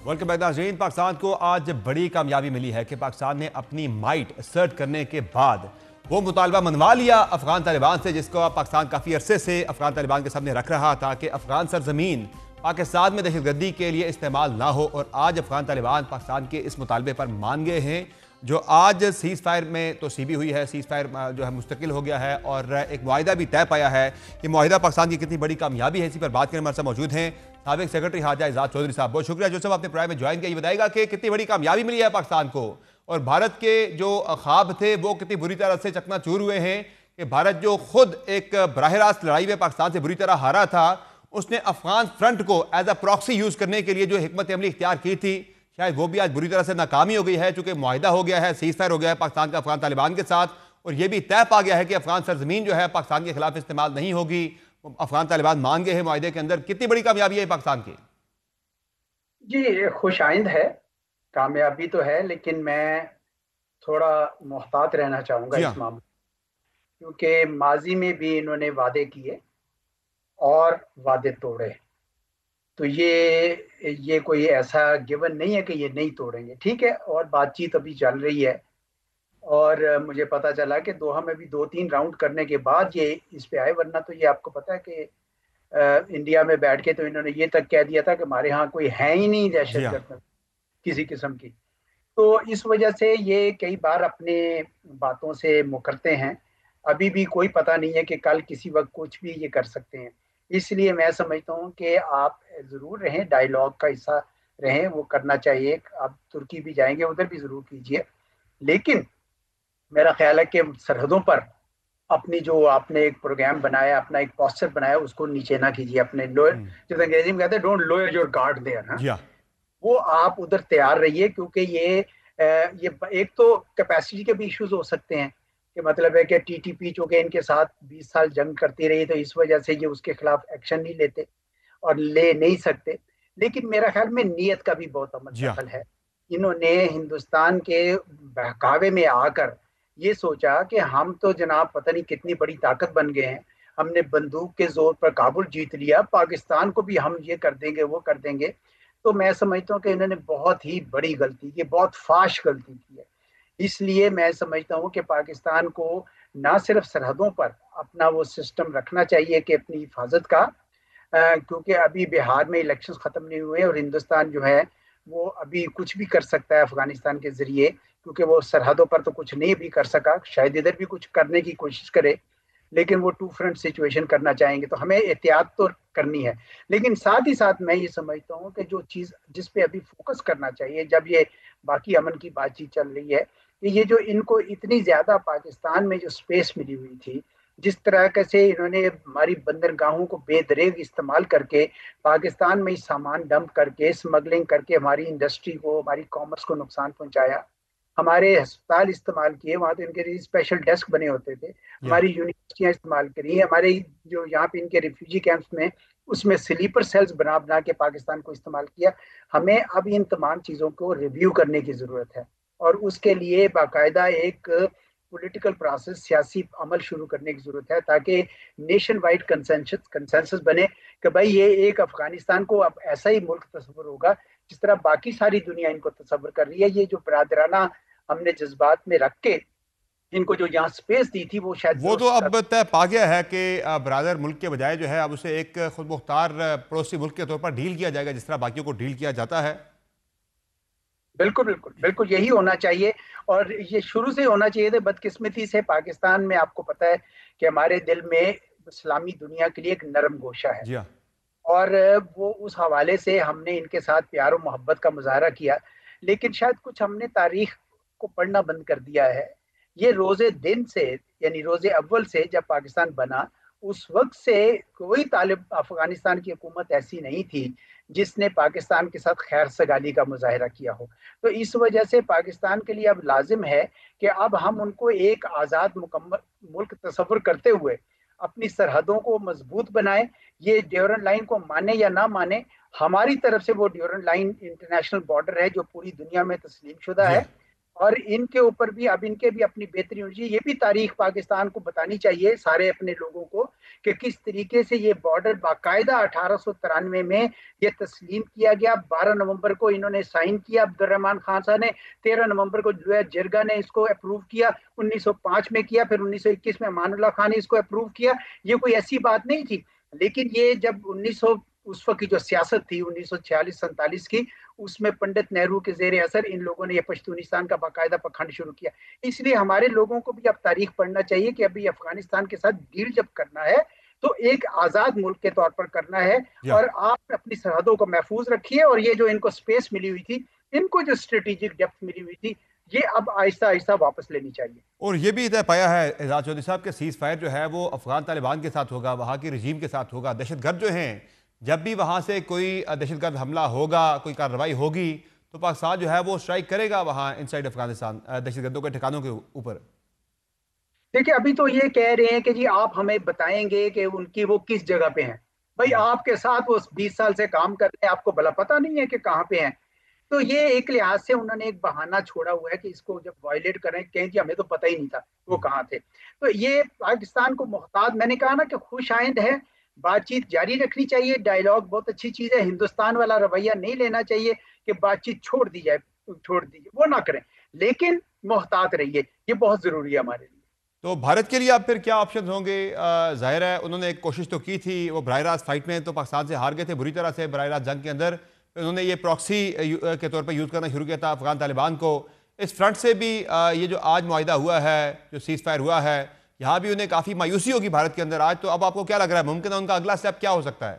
ویلکم بیک ناظرین. پاکستان کو آج بڑی کامیابی ملی ہے کہ پاکستان نے اپنی مائٹ اسرٹ کرنے کے بعد وہ مطالبہ منوا لیا افغان طالبان سے، جس کو پاکستان کافی عرصے سے افغان طالبان کے سامنے رکھ رہا تھا کہ افغان سرزمین پاکستان میں دہشت گردی کے لیے استعمال نہ ہو. اور آج افغان طالبان پاکستان کے اس مطالبے پر مان گئے ہیں. جو آج سیز فائر میں توسیع بھی ہوئی ہے، سیز فائر جو ہے مستقل ہو گیا ہے اور ایک معاہدہ بھی طے پایا ہے. یہ معاہدہ پاکستان کی کتنی بڑی کامیابی ہے، اسی پر بات کرنے ہمارے ساتھ موجود ہیں سابق سیکرٹری خارجہ اعزاز چودھری صاحب. بہت شکریہ جو صاحب آپ نے پروگرام میں جوائن کیا. یہ بتائے گا کہ کتنی بڑی کامیابی ملی ہے پاکستان کو، اور بھارت کے جو خواب تھے وہ کتنی بری طرح سے چکنا چور ہوئے ہیں کہ بھارت جو خود ایک براہ راست لڑائی میں پاکستان سے بری طرح ہارا تھا، اس نے افغان فرنٹ کو ایز اے پراکسی یوز کرنے کے لیے جو حکمت عملی اختیار کی تھی، شاید وہ بھی آج بری طرح سے ناکامی ہو گئی ہے. چونکہ معاہدہ ہو گیا ہے، سیز فائر ہو گیا ہے پاکستان کا افغان طالبان کے ساتھ، اور یہ بھی طے پا گیا ہے کہ افغان سرزمین جو ہے پاکستان کے خلاف استعمال نہیں ہوگی. افغان طالبان مان گئے ہیں معاہدے کے اندر. کتنی بڑی کامیابی ہے پاکستان کی؟ جی خوش آئند ہے، کامیابی تو ہے، لیکن میں تھوڑا محتاط رہنا چاہوں گا اس معاملے، کیونکہ ماضی میں بھی انہوں نے وعدے کیے اور وعدے توڑے. تو یہ کوئی ایسا گیون نہیں ہے کہ یہ نہیں توڑیں گے. ٹھیک ہے، اور بات چیت ابھی چل رہی ہے، اور مجھے پتا چلا کہ دوحہ میں بھی 2-3 راؤنڈ کرنے کے بعد یہ اس پہ آئے. ورنہ تو یہ آپ کو پتا ہے کہ انڈیا میں بیٹھ کے تو انہوں نے یہ تک کہہ دیا تھا کہ ہمارے ہاں کوئی ہے ہی نہیں دہشت گرد کسی قسم کی. تو اس وجہ سے یہ کئی بار اپنے باتوں سے مکرتے ہیں. ابھی بھی کوئی پتہ نہیں ہے کہ کل کسی وقت کچھ بھی یہ کر سکتے ہیں. اس لیے میں سمجھتا ہوں کہ آپ ضرور رہیں، ڈائیلاگ کا حصہ رہیں، وہ کرنا چاہیے. آپ ترکی بھی جائیں گے، ادھر بھی ضرور کیجئے، لیکن میرا خیال ہے کہ سرحدوں پر اپنی جو آپ نے ایک پروگرام بنایا، اپنا ایک پوسچر بنایا، اس کو نیچے نہ کیجیے. اپنے لوئر، جو انگریزی میں کہتے ہیں don't lower your guard there, وہ آپ ادھر تیار رہیے. کیونکہ یہ ایک تو کیپیسٹی کے بھی ایشوز ہو سکتے ہیں، کہ مطلب ہے کہ ٹی ٹی پی چونکہ ان کے ساتھ 20 سال جنگ کرتی رہی، تو اس وجہ سے یہ اس کے خلاف ایکشن نہیں لیتے اور لے نہیں سکتے. لیکن میرا خیال میں نیت کا بھی بہت عمل دخل ہے. انہوں نے ہندوستان کے بہکاوے میں آ کر یہ سوچا کہ ہم تو جناب پتہ نہیں کتنی بڑی طاقت بن گئے ہیں، ہم نے بندوق کے زور پر کابل جیت لیا، پاکستان کو بھی ہم یہ کر دیں گے، وہ کر دیں گے. تو میں سمجھتا ہوں کہ انہوں نے بہت ہی بڑی غلطی کی، بہت فاش غلطی کی ہے. اس لیے میں سمجھتا ہوں کہ پاکستان کو نہ صرف سرحدوں پر اپنا وہ سسٹم رکھنا چاہیے کہ اپنی حفاظت کا، کیونکہ ابھی بہار میں الیکشنز ختم نہیں ہوئے، اور ہندوستان جو ہے وہ ابھی کچھ بھی کر سکتا ہے افغانستان کے ذریعے، کیونکہ وہ سرحدوں پر تو کچھ نہیں بھی کر سکا، شاید ادھر بھی کچھ کرنے کی کوشش کرے. لیکن وہ ٹو فرنٹ سچویشن کرنا چاہیں گے، تو ہمیں احتیاط تو کرنی ہے. لیکن ساتھ ہی ساتھ میں یہ سمجھتا ہوں کہ جو چیز جس پہ ابھی فوکس کرنا چاہیے جب یہ باقی امن کی بات چیت چل رہی ہے، کہ یہ جو ان کو اتنی زیادہ پاکستان میں جو سپیس ملی ہوئی تھی، جس طرح سے انہوں نے ہماری بندرگاہوں کو بے دریغ استعمال کر کے پاکستان میں سامان ڈمپ کر کے اسمگلنگ کر کے ہماری انڈسٹری کو، ہماری کامرس کو نقصان پہنچایا. ہمارے ہسپتال استعمال کیے، وہاں تو ان کے لیے اسپیشل ڈیسک بنے ہوتے تھے. ہماری یونیورسٹیاں استعمال کری، ہمارے جو یہاں پہ ان کے ریفیوجی کیمپس میں اس میں سلیپر سیلز بنا بنا کے پاکستان کو استعمال کیا. ہمیں اب ان تمام چیزوں کو ریویو کرنے کی ضرورت ہے، اور اس کے لیے باقاعدہ ایک پولیٹیکل پروسیس، سیاسی عمل شروع کرنے کی ضرورت ہے، تاکہ نیشن وائڈ کنسنسس بنے کہ بھائی یہ ایک افغانستان کو اب ایسا ہی ملک تصور ہوگا جس طرح باقی ساری دنیا ان کو تصور کر رہی ہے. یہ جو برادرانہ ہم نے جذبات میں رکھ کے ان کو جو یہاں سپیس دی تھی وہ شاید وہ تو اب طے پا گیا ہے کہ برادر ملک کے بجائے جو ہے اب اسے ایک خود مختار پڑوسی ملک کے طور پر ڈیل کیا جائے گا، جس طرح باقیوں کو ڈیل کیا جاتا ہے. بالکل بالکل بالکل یہی ہونا چاہیے، اور یہ شروع سے ہونا چاہیے تھا. بدقسمتی سے پاکستان میں آپ کو پتہ ہے کہ ہمارے دل میں اسلامی دنیا کے لیے ایک نرم گوشہ ہے، جی ہاں، اور وہ اس حوالے سے ہم نے ان کے ساتھ پیار و محبت کا مظاہرہ کیا. لیکن شاید کچھ ہم نے تاریخ کو پڑھنا بند کر دیا ہے. یہ روز دن سے، یعنی روز اول سے جب پاکستان بنا، اس وقت سے کوئی طالب افغانستان کی حکومت ایسی نہیں تھی جس نے پاکستان کے ساتھ خیر سگالی کا مظاہرہ کیا ہو. تو اس وجہ سے پاکستان کے لیے اب لازم ہے کہ اب ہم ان کو ایک آزاد مکمل ملک تصور کرتے ہوئے اپنی سرحدوں کو مضبوط بنائیں. یہ ڈیورنڈ لائن کو مانے یا نہ مانے، ہماری طرف سے وہ ڈیورنڈ لائن انٹرنیشنل بارڈر ہے جو پوری دنیا میں تسلیم شدہ ہے، اور ان کے اوپر بھی اب ان کے بھی اپنی بہتری ہونی چاہیے. یہ بھی تاریخ پاکستان کو بتانی چاہیے سارے اپنے لوگوں کو کہ کس طریقے سے یہ بارڈر باقاعدہ 1893 میں یہ تسلیم کیا گیا. 12 نومبر کو انہوں نے سائن کیا عبد الرحمان خان صاحب نے، 13 نومبر کو جرگا نے اس کو اپروو کیا، 1905 میں کیا، پھر 1921 میں امان اللہ خان نے اس کو اپروو کیا. یہ کوئی ایسی بات نہیں تھی. لیکن یہ جب اس وقت کی جو سیاست تھی 1946-47 کی، اس میں پنڈت نہرو کے زیر اثر ان لوگوں نے یہ پشتونستان کا باقاعدہ پکھنڈ شروع کیا. اس لیے ہمارے لوگوں کو بھی اب تاریخ پڑھنا چاہیے کہ ابھی افغانستان کے ساتھ ڈیل جب کرنا ہے تو ایک آزاد ملک کے طور پر کرنا ہے، اور آپ اپنی سرحدوں کو محفوظ رکھیے. اور یہ جو ان کو سپیس ملی ہوئی تھی، ان کو جو اسٹریٹجک ڈیپتھ ملی ہوئی تھی، یہ اب آہستہ آہستہ واپس لینی چاہیے. اور یہ بھی طے پایا ہے اعجاز چودھری صاحب کہ سیز فائر جو ہے وہ افغان طالبان کے ساتھ ہوگا، وہاں کی رجیم کے ساتھ ہوگا. دہشت گرد جو ہیں، جب بھی وہاں سے کوئی دہشت گرد حملہ ہوگا، کوئی کارروائی ہوگی، تو پاکستان جو ہے وہ اسٹرائک کرے گا وہاں انسائیڈ افغانستان دہشت گردوں کے ٹھکانوں کے اوپر. دیکھیں ابھی تو یہ کہہ رہے ہیں کہ جی آپ ہمیں بتائیں گے کہ ان کی وہ کس جگہ پہ ہیں. بھائی آپ کے ساتھ وہ 20 سال سے کام کر رہے ہیں، آپ کو بھلا پتہ نہیں ہے کہ کہاں پہ ہیں. تو یہ ایک لحاظ سے انہوں نے ایک بہانہ چھوڑا ہوا ہے کہ اس کو جب وائلیٹ کریں کہیں جی ہمیں تو پتہ ہی نہیں تھا وہ کہاں تھے. تو یہ پاکستان کو محتاط، میں نے کہا نا کہ خوش آئند ہے، بات چیت جاری رکھنی چاہیے. ڈائیلاگ بہت اچھی چیز ہے، ہندوستان والا رویہ نہیں لینا چاہیے کہ بات چیت چھوڑ دیجیے، وہ نہ کریں، لیکن محتاط رہیے. یہ بہت ضروری ہے ہمارے لیے. تو بھارت کے لیے اب پھر کیا آپشنز ہوں گے؟ ظاہر ہے انہوں نے ایک کوشش تو کی تھی، وہ براہ راست فائٹ میں تو پاکستان سے ہار گئے تھے بری طرح سے براہ راست جنگ کے اندر. انہوں نے یہ پراکسی کے طور پر یوز کرنا شروع کیا تھا افغان طالبان کو. اس فرنٹ سے بھی یہ جو آج معاہدہ ہوا ہے، جو سیز فائر ہوا ہے، یہاں بھی انہیں کافی مایوسی ہوگی بھارت کے اندر آج. تو اب آپ کو کیا لگ رہا ہے ممکن ہے ان کا اگلا اسٹیپ کیا ہو سکتا ہے؟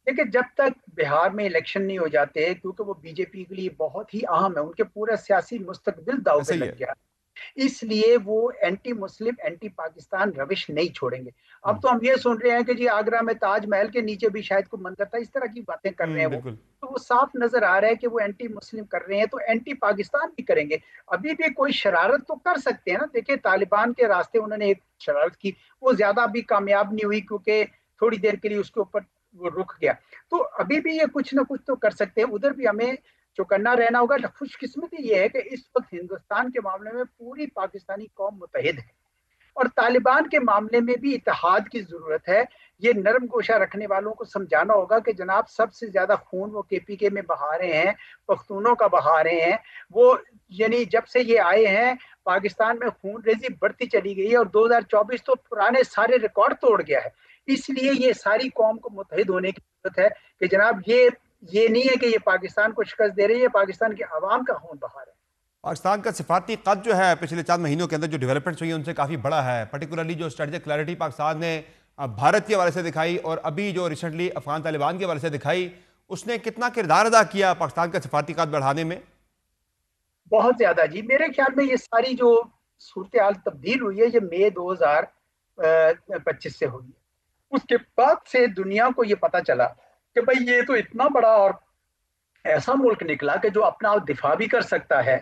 دیکھیں جب تک بہار میں الیکشن نہیں ہو جاتے، کیونکہ وہ بی جے پی کے لیے بہت ہی اہم ہے، ان کے پورا سیاسی مستقبل داؤ پہ لگ گیا، اس لیے وہ اینٹی مسلم اینٹی پاکستان روش نہیں چھوڑیں گے. اب تو ہم یہ سن رہے ہیں کہ جی آگرہ میں تاج محل کے نیچے بھی شاید کوئی مندر تھا، اس طرح کی باتیں کر رہے ہیں وہ. تو وہ صاف نظر آ رہا ہے کہ وہ اینٹی مسلم کر رہے ہیں، تو اینٹی پاکستان بھی کریں گے. ابھی بھی کوئی شرارت تو کر سکتے ہیں نا. دیکھیں طالبان کے راستے انہوں نے ایک شرارت کی، وہ زیادہ بھی کامیاب نہیں ہوئی کیونکہ تھوڑی دیر کے لیے اس کے اوپر وہ رک گیا. تو ابھی بھی یہ کچھ نہ کچھ تو کر سکتے ہیں. ادھر بھی ہمیں چوکنا رہنا ہوگا. خوش قسمتی یہ ہے کہ اس وقت ہندوستان کے معاملے میں پوری پاکستانی قوم متحد ہے، اور طالبان کے معاملے میں بھی اتحاد کی ضرورت ہے. یہ نرم گوشہ رکھنے والوں کو سمجھانا ہوگا کہ جناب سب سے زیادہ خون وہ KPK میں بہا رہے ہیں، پختونوں کا بہا رہے ہیں. وہ یعنی جب سے یہ آئے ہیں پاکستان میں خون ریزی بڑھتی چلی گئی ہے، اور 2024 تو پرانے سارے ریکارڈ توڑ گیا ہے. اس لیے یہ ساری قوم کو متحد ہونے کی ضرورت ہے کہ جناب یہ نہیں ہے کہ یہ پاکستان کو شکست دے رہی ہے، پاکستان کے عوام کا خون بہا رہے ہیں. پاکستان کا سفارتی قد جو ہے پچھلے چند مہینوں کے اندر جو ڈیولپمنٹس ہوئی ہیں ان سے کافی بڑا ہے، پرٹیکولرلی جو اسٹریٹجک کلیئرٹی پاکستان نے بھارت کے حوالے سے دکھائی اور ابھی جو ریسنٹلی افغان طالبان کے حوالے سے دکھائی، اس نے کتنا کردار ادا کیا پاکستان کا سفارتی قد بڑھانے میں؟ بہت زیادہ جی. میرے خیال میں یہ ساری جو صورتحال تبدیل ہوئی ہے یہ مئی 2025 سے ہوئی ہے. اس کے بعد سے دنیا کو یہ پتا چلا کہ بھائی یہ تو اتنا بڑا اور ایسا ملک نکلا کہ جو اپنا دفاع بھی کر سکتا ہے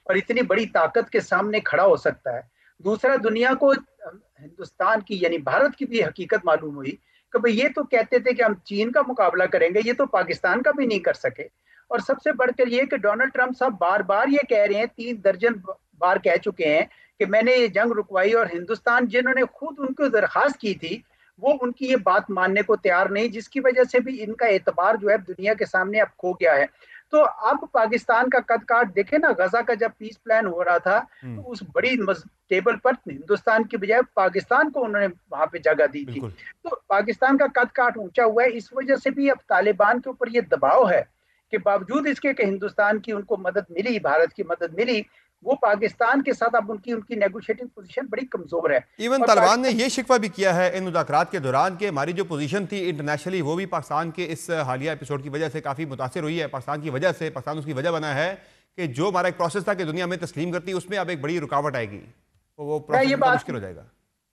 اور اتنی بڑی طاقت کے سامنے کھڑا ہو سکتا ہے. دوسرا، دنیا کو ہندوستان کی یعنی بھارت کی بھی حقیقت معلوم ہوئی کہ بھئی یہ تو کہتے تھے کہ ہم چین کا مقابلہ کریں گے، یہ تو پاکستان کا بھی نہیں کر سکے. اور سب سے بڑھ کر یہ کہ ڈونلڈ ٹرمپ صاحب بار بار یہ کہہ رہے ہیں، 3 درجن بار کہہ چکے ہیں کہ میں نے یہ جنگ رکوائی، اور ہندوستان جنہوں نے خود ان کو درخواست کی تھی وہ ان کی یہ بات ماننے کو تیار نہیں، جس کی وجہ سے بھی ان کا اعتبار جو ہے دنیا کے سامنے اب کھو گیا ہے. تو اب پاکستان کا قد کاٹ دیکھیں نا، غزہ کا جب پیس پلان ہو رہا تھا تو اس بڑی ٹیبل پر ہندوستان کی بجائے پاکستان کو انہوں نے وہاں پہ جگہ دی تھی. تو پاکستان کا قد کاٹ اونچا ہوا ہے. اس وجہ سے بھی اب طالبان کے اوپر یہ دباؤ ہے کہ باوجود اس کے کہ ہندوستان کی ان کو مدد ملی، بھارت کی مدد ملی، وہ پاکستان کے ساتھ اب ان کی نیگوشیٹنگ پوزیشن بڑی کمزور ہے. ایون طالبان نے یہ شکوہ بھی کیا ہے ان مذاکرات کے دوران کہ ہماری جو پوزیشن تھی انٹرنیشنلی وہ بھی پاکستان کے اس حالیہ ایپیسوڈ کی وجہ سے کافی متاثر ہوئی ہے. پاکستان کی وجہ سے، پاکستان اس کی وجہ بنا ہے کہ جو ہمارا ایک پروسیس تھا کہ دنیا میں تسلیم کرتی، اس میں اب ایک بڑی رکاوٹ آئے گی، وہ پروسیس مشکل ہو جائے گا.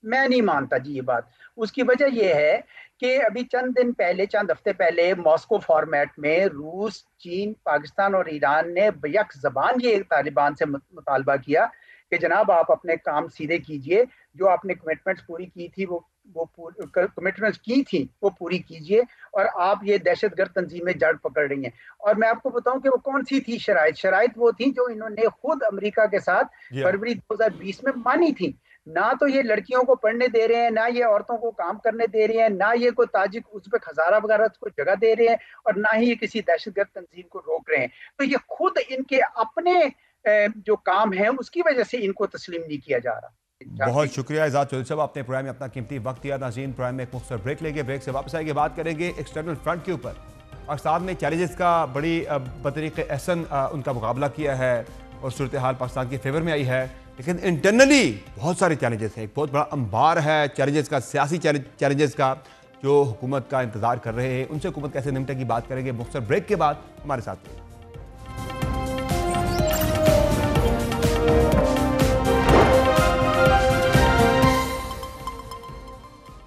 میں نہیں مانتا جی یہ بات. اس کی وجہ یہ ہے کہ ابھی چند ہفتے پہلے ماسکو فارمیٹ میں روس، چین، پاکستان اور ایران نے بیک زبان یہ طالبان سے مطالبہ کیا کہ جناب آپ اپنے کام سیدھے کیجئے، جو آپ نے کمٹمنٹس پوری کی تھی وہ پوری کیجئے، اور آپ یہ دہشت گرد تنظیمیں جڑ پکڑ رہی ہیں. اور میں آپ کو بتاؤں کہ وہ کون سی تھی شرائط وہ تھی جو انہوں نے خود امریکہ کے ساتھ فروری 2020 میں مانی تھی. نہ تو یہ لڑکیوں کو پڑھنے دے رہے ہیں، نہ یہ عورتوں کو کام کرنے دے رہے ہیں، نہ یہ کوئی تاجک ازبک ہزارہ وغیرہ کو جگہ دے رہے ہیں، اور نہ ہی یہ کسی دہشت گرد تنظیم کو روک رہے ہیں. تو یہ خود ان کے اپنے جو کام ہے اس کی وجہ سے ان کو تسلیم نہیں کیا جا رہا. بہت شکریہ اعزاز چودھری صاحب، آپ نے پروگرام میں اپنا قیمتی وقت دیا. ناظرین، پروگرام میں ایک مختصر بریک لیں گے، بریک سے واپس آئیں گے، بات کریں گے ایکسٹرنل فرنٹ کے اوپر. پاکستان نے چیلنجز کا بڑی بطریق احسن ان کا مقابلہ کیا ہے اور صورتحال پاکستان کے فیور میں آئی ہے، لیکن انٹرنلی بہت سارے چیلنجز ہیں. ایک بہت بڑا انبار ہے چیلنجز کا، سیاسی چیلنجز کا، جو حکومت کا انتظار کر رہے ہیں. ان سے حکومت کیسے نمٹے کی بات کریں گے مختصر بریک کے بعد. ہمارے ساتھ رہیے.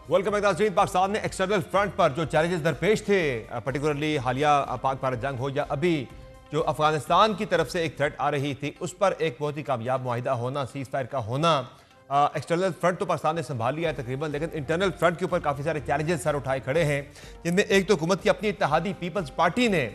ویلکم بیک ناظرین. پاکستان نے ایکسٹرنل فرنٹ پر جو چیلنجز درپیش تھے، پرٹیکولرلی حالیہ پاک بھارت جنگ ہو یا ابھی جو افغانستان کی طرف سے ایک تھریٹ آ رہی تھی، اس پر ایک بہت ہی کامیاب معاہدہ ہونا، سیز فائر کا ہونا. ایکسٹرنل فرنٹ تو پاکستان نے سنبھال لیا ہے تقریباً، لیکن انٹرنل فرنٹ کے اوپر کافی سارے چیلنجز سر اٹھائے کھڑے ہیں، جن میں ایک تو حکومت کی اپنی اتحادی پیپلز پارٹی نے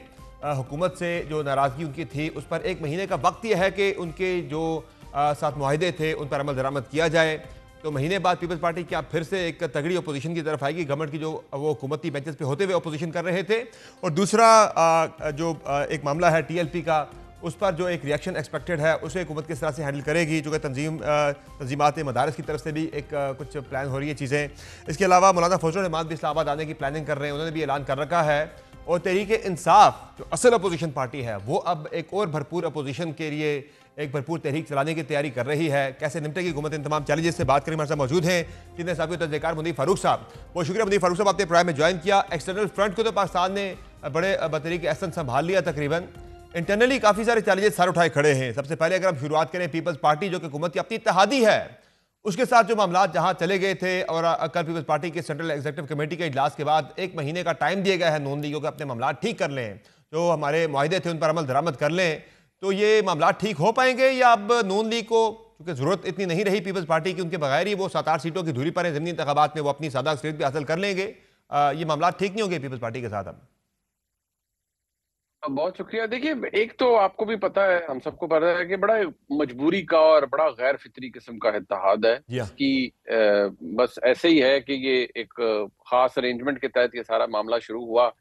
حکومت سے جو ناراضگی ان کی تھی اس پر 1 مہینے کا وقت یہ ہے کہ ان کے جو ساتھ معاہدے تھے ان پر عمل درآمد کیا جائے. تو مہینے بعد پیپلز پارٹی کیا پھر سے ایک تگڑی اپوزیشن کی طرف آئے گی، گورنمنٹ کی جو وہ حکومتی بینچز پہ ہوتے ہوئے اپوزیشن کر رہے تھے. اور دوسرا جو ایک معاملہ ہے TLP کا، اس پر جو ایک ریئیکشن ایکسپیکٹڈ ہے اسے حکومت کس طرح سے ہینڈل کرے گی، چونکہ تنظیمات مدارس کی طرف سے بھی ایک کچھ پلان ہو رہی ہے چیزیں. اس کے علاوہ مولانا فضل الرحمان بھی اسلام آباد آنے کی پلاننگ کر رہے ہیں، انہوں نے بھی اعلان کر رکھا ہے. اور تحریک انصاف جو اصل اپوزیشن پارٹی ہے وہ اب ایک اور بھرپور اپوزیشن کے لیے ایک بھرپور تحریک چلانے کی تیاری کر رہی ہے. کیسے نمٹے گی حکومت ان تمام چیلنجز سے بات کریں؟ ہمارے ساتھ موجود ہیں جن صاحب کے تجزیہ کار منیر فاروق صاحب. بہت شکریہ منیر فاروق صاحب، آپ نے پروگرام میں جوائن کیا. ایکسٹرنل فرنٹ کو تو پاکستان نے بڑے بطریق احسن سنبھال لیا تقریباً، انٹرنلی کافی سارے چیلنجز سر اٹھائے کھڑے ہیں. سب سے پہلے اگر ہم شروعات کریں پیپلز پارٹی جو کہ حکومت کی اپنی اتحادی ہے، اس کے ساتھ جو معاملات جہاں چلے گئے تھے، اور کل پیپلز پارٹی کے سینٹرل ایگزیکٹو کمیٹی کے اجلاس کے بعد 1 مہینے کا ٹائم دیا گیا ہے نون لیگ کو کہ اپنے معاملات ٹھیک کر لیں، جو ہمارے معاہدے تھے ان پر عمل درآمد کر لیں. تو یہ معاملات ٹھیک ہو پائیں گے یا اب نون لیگ کو کیونکہ ضرورت اتنی نہیں رہی پیپلز پارٹی کی، ان کے بغیر ہی وہ 7-8 سیٹوں کی دھوری پر ہیں، ضمنی انتخابات میں وہ اپنی سادہ اکثریت بھی حاصل کر لیں گے، یہ معاملات ٹھیک نہیں ہوں گے پیپلز پارٹی کے ساتھ اب؟ بہت شکریہ. دیکھیے، ایک تو آپ کو بھی پتا ہے، ہم سب کو پتا ہے کہ بڑا مجبوری کا اور بڑا غیر فطری قسم کا اتحاد ہے، جس کی بس ایسے ہی ہے کہ یہ ایک خاص ارینجمنٹ کے تحت یہ سارا معاملہ شروع ہوا.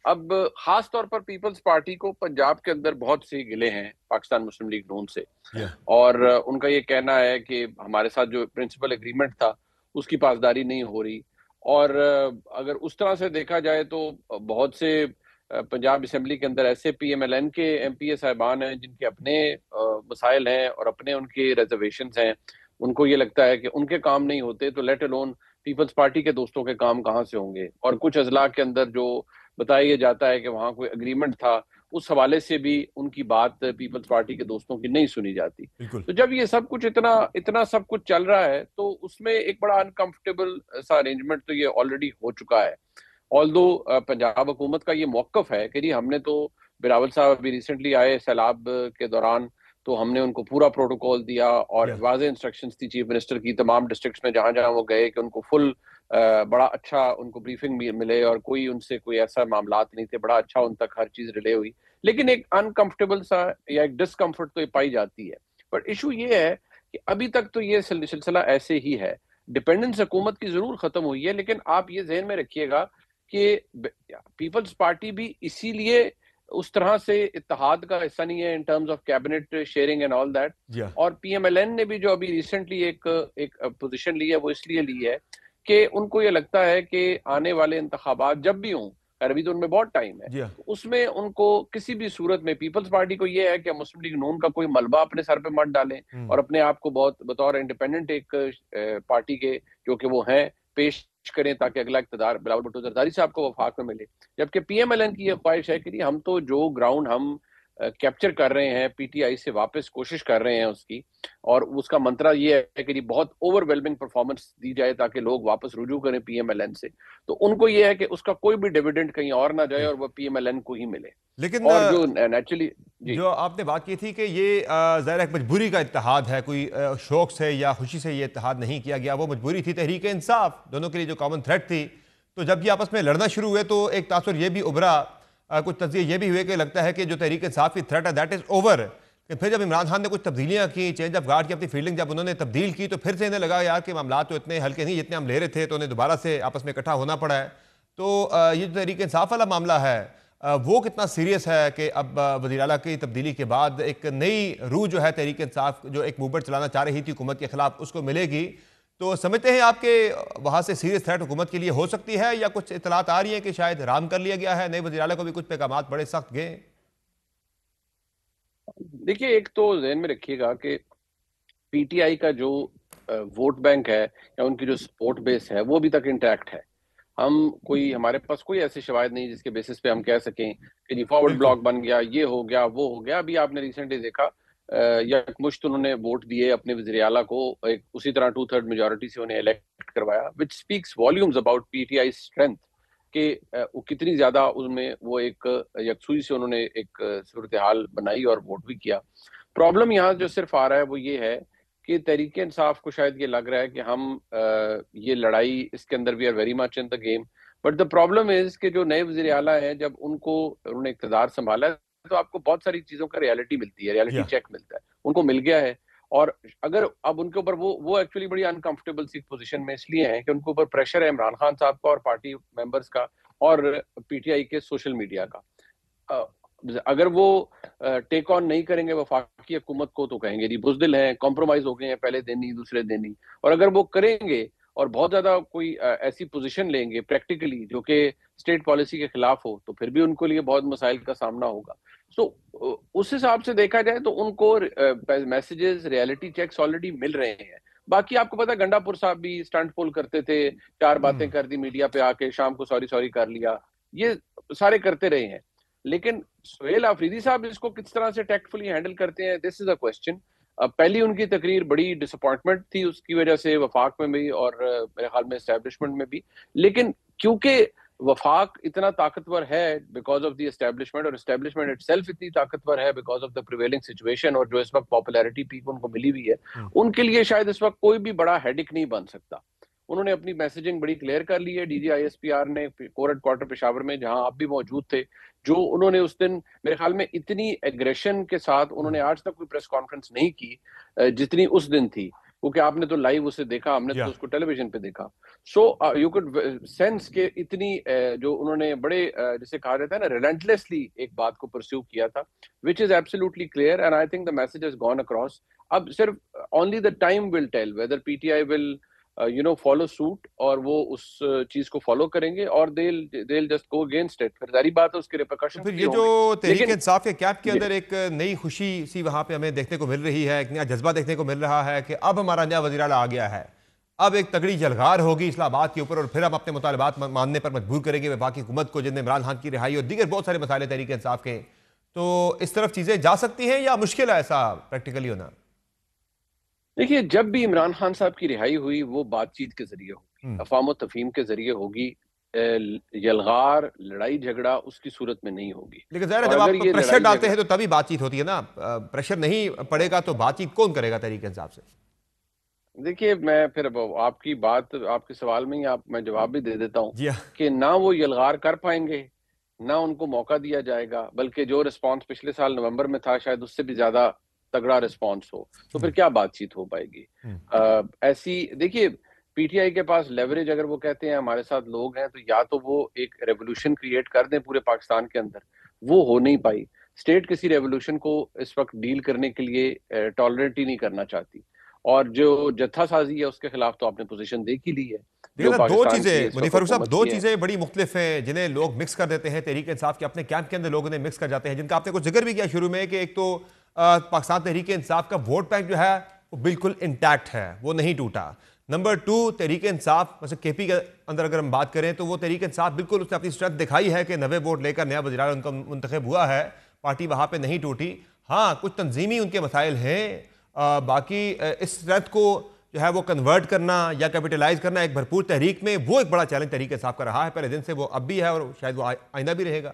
اب خاص طور پر پیپلز پارٹی کو پنجاب کے اندر بہت سے گلے ہیں پاکستان مسلم لیگ نون سے، اور ان کا یہ کہنا ہے کہ ہمارے ساتھ جو پرنسپل ایگریمنٹ تھا اس کی پاسداری نہیں ہو رہی. اور اگر اس طرح سے دیکھا جائے تو بہت سے پنجاب اسمبلی کے اندر ایسے پی ایم ایل این کے ایم پی اے صاحبان ہیں جن کے اپنے مسائل ہیں اور اپنے ان کے ریزرویشنز ہیں. ان کو یہ لگتا ہے کہ ان کے کام نہیں ہوتے تو لیٹ الون پیپلز پارٹی کے دوستوں کے کام کہاں سے ہوں گے. اور کچھ اضلاع کے اندر جو بتایا جاتا ہے کہ وہاں کوئی اگریمنٹ تھا, اس حوالے سے بھی ان کی بات پیپلز پارٹی کے دوستوں کی نہیں سنی جاتی. تو جب یہ سب کچھ اتنا سب کچھ چل رہا ہے تو اس میں ایک بڑا انکمفرٹیبل سا ارینجمنٹ تو یہ آلریڈی ہو چکا ہے. آلدو پنجاب حکومت کا یہ موقف ہے کہ جی ہم نے تو, بلاول صاحب ابھی ریسنٹلی آئے سیلاب کے دوران, تو ہم نے ان کو پورا پروٹوکول دیا اور واضح انسٹرکشنز تھی چیف منسٹر کی تمام ڈسٹرکٹس میں جہاں جہاں وہ گئے کہ ان کو فل بڑا اچھا ان کو بریفنگ ملے اور کوئی ان سے کوئی ایسا معاملات نہیں تھے, بڑا اچھا ان تک ہر چیز ریلے ہوئی. لیکن ایک انکمفرٹیبل سا یا ایک ڈسکمفرٹ تو یہ پائی جاتی ہے. بٹ ایشو یہ ہے کہ ابھی تک تو یہ سلسلہ ایسے ہی ہے. ڈپینڈنس حکومت کی ضرور ختم ہوئی ہے, لیکن آپ یہ ذہن میں رکھیے گا کہ پیپلز پارٹی بھی اسی لیے اس طرح سے اتحاد کا حصہ نہیں ہے in terms of cabinet sharing and all that. اور پی ایم ایل این نے بھی جو ابھی ریسنٹلی ایک پوزیشن لی ہے وہ اس لیے لی ہے کہ ان کو یہ لگتا ہے کہ آنے والے انتخابات جب بھی ہوں, ابھی تو ان میں بہت ٹائم ہے, اس میں ان کو کسی بھی صورت میں پیپلز پارٹی کو یہ ہے کہ مسلم لیگ نون کا کوئی ملبہ اپنے سر پہ مت ڈالیں اور اپنے آپ کو بہت بطور انڈیپینڈنٹ ایک پارٹی کے جو کہ وہ ہیں پیش کریں تاکہ اگلا اقتدار بلاول بھٹو زرداری صاحب کو وفاق میں ملے. جبکہ پی ایم ایل این کی یہ خواہش ہے کہ ہم تو جو گراؤنڈ ہم کیپچر کر رہے ہیں پی ٹی آئی سے واپس کوشش کر رہے ہیں اس کی, اور اس کا منترا یہ ہے کہ بہت اوور ویلمنگ پرفارمنس دی جائے تاکہ لوگ واپس رجوع کریں پی ایم ایل این سے. تو ان کو یہ ہے کہ اس کا کوئی بھی ڈیویڈنڈ کہیں اور نہ جائے اور وہ پی ایم ایل این کو ہی ملے. لیکن اور جو نیچرلی جو آپ نے بات کی تھی کہ یہ ظاہر ایک مجبوری کا اتحاد ہے, کوئی شوق سے یا خوشی سے یہ اتحاد نہیں کیا گیا, وہ مجبوری تھی. تحریک انصاف دونوں کے لیے جو کامن تھریٹ تھی, تو جب یہ آپس میں لڑنا شروع ہوئے تو ایک تاثر یہ بھی ابھرا, کچھ تجزیے یہ بھی ہوئے کہ لگتا ہے کہ جو تحریک انصاف کی تھریٹ ہے دیٹ از اوور. کہ پھر جب عمران خان نے کچھ تبدیلیاں کی, چینج آف گارڈ کی, اپنی فیلڈنگ جب انہوں نے تبدیل کی, تو پھر سے انہیں لگا یار کہ معاملات تو اتنے ہلکے نہیں جتنے ہم لے رہے تھے, تو انہیں دوبارہ سے آپس میں اکٹھا ہونا پڑا ہے. تو یہ جو تحریک انصاف والا معاملہ ہے وہ کتنا سیریس ہے کہ اب وزیر اعلیٰ کی تبدیلی کے بعد ایک نئی روح جو ہے تحریک انصاف جو ایک موومنٹ چلانا چاہ رہی تھی حکومت کے خلاف, اس کو ملے گی. تو سمجھتے ہیں آپ کہ وہاں سے سیریس تھریٹ حکومت کے لیے ہو سکتی ہے, یا کچھ اطلاعات آ رہی ہیں کہ شاید رام کر لیا گیا ہے, نئے وزیر اعلیٰ کو بھی کچھ پیغامات بڑے سخت گئے؟ دیکھیے, ایک تو ذہن میں رکھیے گا کہ پی ٹی آئی کا جو ووٹ بینک ہے یا ان کی جو سپورٹ بیس ہے وہ ابھی تک انٹیکٹ ہے. ہمارے پاس کوئی ایسی شواہد نہیں جس کے بیسس پہ ہم کہہ سکیں کہ جی فارورڈ بلاک بن گیا, یہ ہو گیا, وہ ہو گیا. ابھی آپ نے ریسنٹلی دیکھا یکمشت انہوں نے ووٹ دیے اپنے وزیر اعلیٰ کو, اسی طرح 2/3 میجورٹی سے انہیں الیکٹ کروایا, which speaks volumes about PTI strength کہ وہ کتنی زیادہ ان میں وہ ایک یکسوئی سے انہوں نے ایک صورتحال بنائی اور ووٹ بھی کیا. پرابلم یہاں جو صرف آ رہا ہے وہ یہ ہے کہ تحریک انصاف کو شاید یہ لگ رہا ہے کہ ہم یہ لڑائی اس کے اندر we are very much in the game. But the problem is کہ جو نئے وزیر اعلیٰ ہیں جب انہوں نے اقتدار سنبھالا ہے تو آپ کو بہت ساری چیزوں کا ریالٹی ملتی ہے, ریالٹی چیک ملتا ہے, ان کو مل گیا ہے. اور اگر اب ان کے اوپر وہ ایکچولی بڑی انکمفرٹیبل سی پوزیشن میں اس لیے ہیں کہ ان کے اوپر پریشر ہے عمران خان صاحب کا اور پارٹی ممبرز کا اور پی ٹی آئی کے سوشل میڈیا کا. اگر وہ ٹیک آن نہیں کریں گے وفاقی حکومت کو تو کہیں گے جی بزدل ہیں, کمپرومائز ہو گئے ہیں, پہلے دن نہیں دوسرے دن نہیں. اور اگر وہ کریں گے اور بہت زیادہ کوئی ایسی پوزیشن لیں گے پریکٹیکلی جو کہ اسٹیٹ پالیسی کے خلاف ہو تو پھر بھی ان کو لیے بہت مسائل کا سامنا ہوگا. سو اس حساب سے دیکھا جائے تو ان کو میسیجز ریالٹی چیکس آلریڈی مل رہے ہیں. باقی آپ کو پتا گنڈا پور صاحب بھی اسٹنٹ پول کرتے تھے, 4 باتیں کر دی میڈیا پہ آ کے, شام کو سوری کر لیا, یہ سارے کرتے رہے ہیں. لیکن سہیل آفریدی صاحب اس کو کس طرح سے ٹیکٹفلی ہینڈل کرتے ہیں, دس از اے کوسچن. پہلی ان کی تقریر بڑی ڈس اپوائنٹمنٹ تھی اس کی وجہ سے وفاق میں بھی اور میرے خیال میں اسٹیبلشمنٹ میں بھی. لیکن کیونکہ وفاق اتنا طاقتور ہے بیکاز آف دی اسٹیبلشمنٹ, اور اسٹیبلشمنٹ اٹ سیلف اتنی طاقتور ہے because of the prevailing situation, اور جو اس وقت پاپولیرٹی پیک ان کو ملی ہوئی ہے, ان کے لیے شاید اس وقت کوئی بھی بڑا ہیڈک نہیں بن سکتا. انہوں نے اپنی میسیجنگ بڑی کلیئر کر لی ہے. D G I S P R نے کور ہیڈ کوارٹر پشاور میں جہاں آپ بھی موجود تھے, جو انہوں نے اس دن میرے خیال میں اتنی ایگریشن کے ساتھ انہوں نے آج تک کوئی پریس کانفرنس نہیں کی جتنی اس دن تھی, کیونکہ آپ نے تو لائیو اسے دیکھا, ہم نے تو اس کو ٹیلی ویژن پہ دیکھا. سو یو کوڈ سینس کہ اتنی جو انہوں نے بڑے جسے کہا جاتا ہے نا ریلنٹلیسلی ایک بات کو پرسیو کیا تھا, which is absolutely clear and I think the message has gone across. اب صرف only the time will tell whether PTI will follow suit اور وہ اس چیز کو فالو کریں گے اور they'll just go against it. پھر ظاہری بات ہے اس کے ریپرکشن. پھر یہ جو تحریک انصاف کے کیمپ کے اندر ایک نئی خوشی سی وہاں پہ ہمیں دیکھنے کو مل رہی ہے, ایک نیا جذبہ دیکھنے کو مل رہا ہے کہ اب ہمارا نیا وزیر اعلیٰ آ گیا ہے, اب ایک تگڑی جلغار ہوگی اسلام آباد کے اوپر اور پھر ہم اپنے مطالبات ماننے پر مجبور کریں گے وفاقی حکومت کو, جن میں عمران خان کی رہائی اور دیگر بہت سارے مسائل تحریک انصاف کے. تو اس طرف چیزیں جا سکتی ہیں یا مشکل ہے ایسا پریکٹیکلی ہونا؟ دیکھیے, جب بھی عمران خان صاحب کی رہائی ہوئی وہ بات چیت کے ذریعے ہوگی, افہام و تفہیم کے ذریعے ہوگی, یلغار لڑائی جھگڑا اس کی صورت میں نہیں ہوگی. لیکن ظاہر ہے جب آپ پریشر ڈالتے ہیں تو تبھی بات چیت ہوتی ہے نا, پریشر نہیں پڑے گا تو بات چیت کون کرے گا تحریک انصاف سے؟ دیکھیے, میں پھر آپ کی بات, آپ کے سوال میں ہی میں جواب بھی دے دیتا ہوں کہ نہ وہ یلغار کر پائیں گے نہ ان کو موقع دیا جائے گا, بلکہ جو رسپانس پچھلے سال نومبر میں تھا شاید اس سے بھی زیادہ تگڑا رسپانس ہو, تو پھر کیا بات چیت ہو پائے گی؟ ایسی دیکھیے, پی ٹی آئی کے پاس لیوریج اگر وہ کہتے ہیں ہمارے ساتھ لوگ ہیں, تو یا تو وہ ایک ریولوشن کریٹ کر دیں پورے پاکستان کے اندر, وہ ہو نہیں پائی. اسٹیٹ کسی ریولوشن کو اس وقت ڈیل کرنے کے لیے ٹالریٹ ہی نہیں کرنا چاہتی, اور جو جتھا سازی ہے اس کے خلاف تو آپ نے پوزیشن دیکھ ہی لی ہے. دو چیزیں منیر فاروق صاحب, دو چیزیں بڑی مختلف ہیں جنہیں لوگ مکس کر دیتے ہیں. تحریک انصاف کے اپنے کیمپ کے اندر لوگ انہیں مکس کر جاتے ہیں, جن کا آپ نے کچھ ذکر بھی کیا شروع میں کہ ایک تو پاکستان تحریک انصاف کا ووٹ بینک جو ہے وہ بالکل انٹیکٹ ہے, وہ نہیں ٹوٹا. نمبر 2, تحریک انصاف مثلا کے پی کے اندر اگر ہم بات کریں تو وہ تحریک انصاف بالکل اس نے اپنی اسٹرینتھ دکھائی ہے کہ 90 ووٹ لے کر نیا وزیر اعلیٰ ان کا منتخب ہوا ہے, پارٹی وہاں پہ نہیں ٹوٹی. ہاں کچھ تنظیمی ان کے مسائل ہیں, باقی اس اسٹرینتھ کو جو ہے وہ کنورٹ کرنا یا کیپٹلائز کرنا ایک بھرپور تحریک میں, وہ ایک بڑا چیلنج تحریک انصاف کا رہا ہے پہلے دن سے, وہ اب بھی ہے اور شاید وہ آئندہ بھی رہے گا.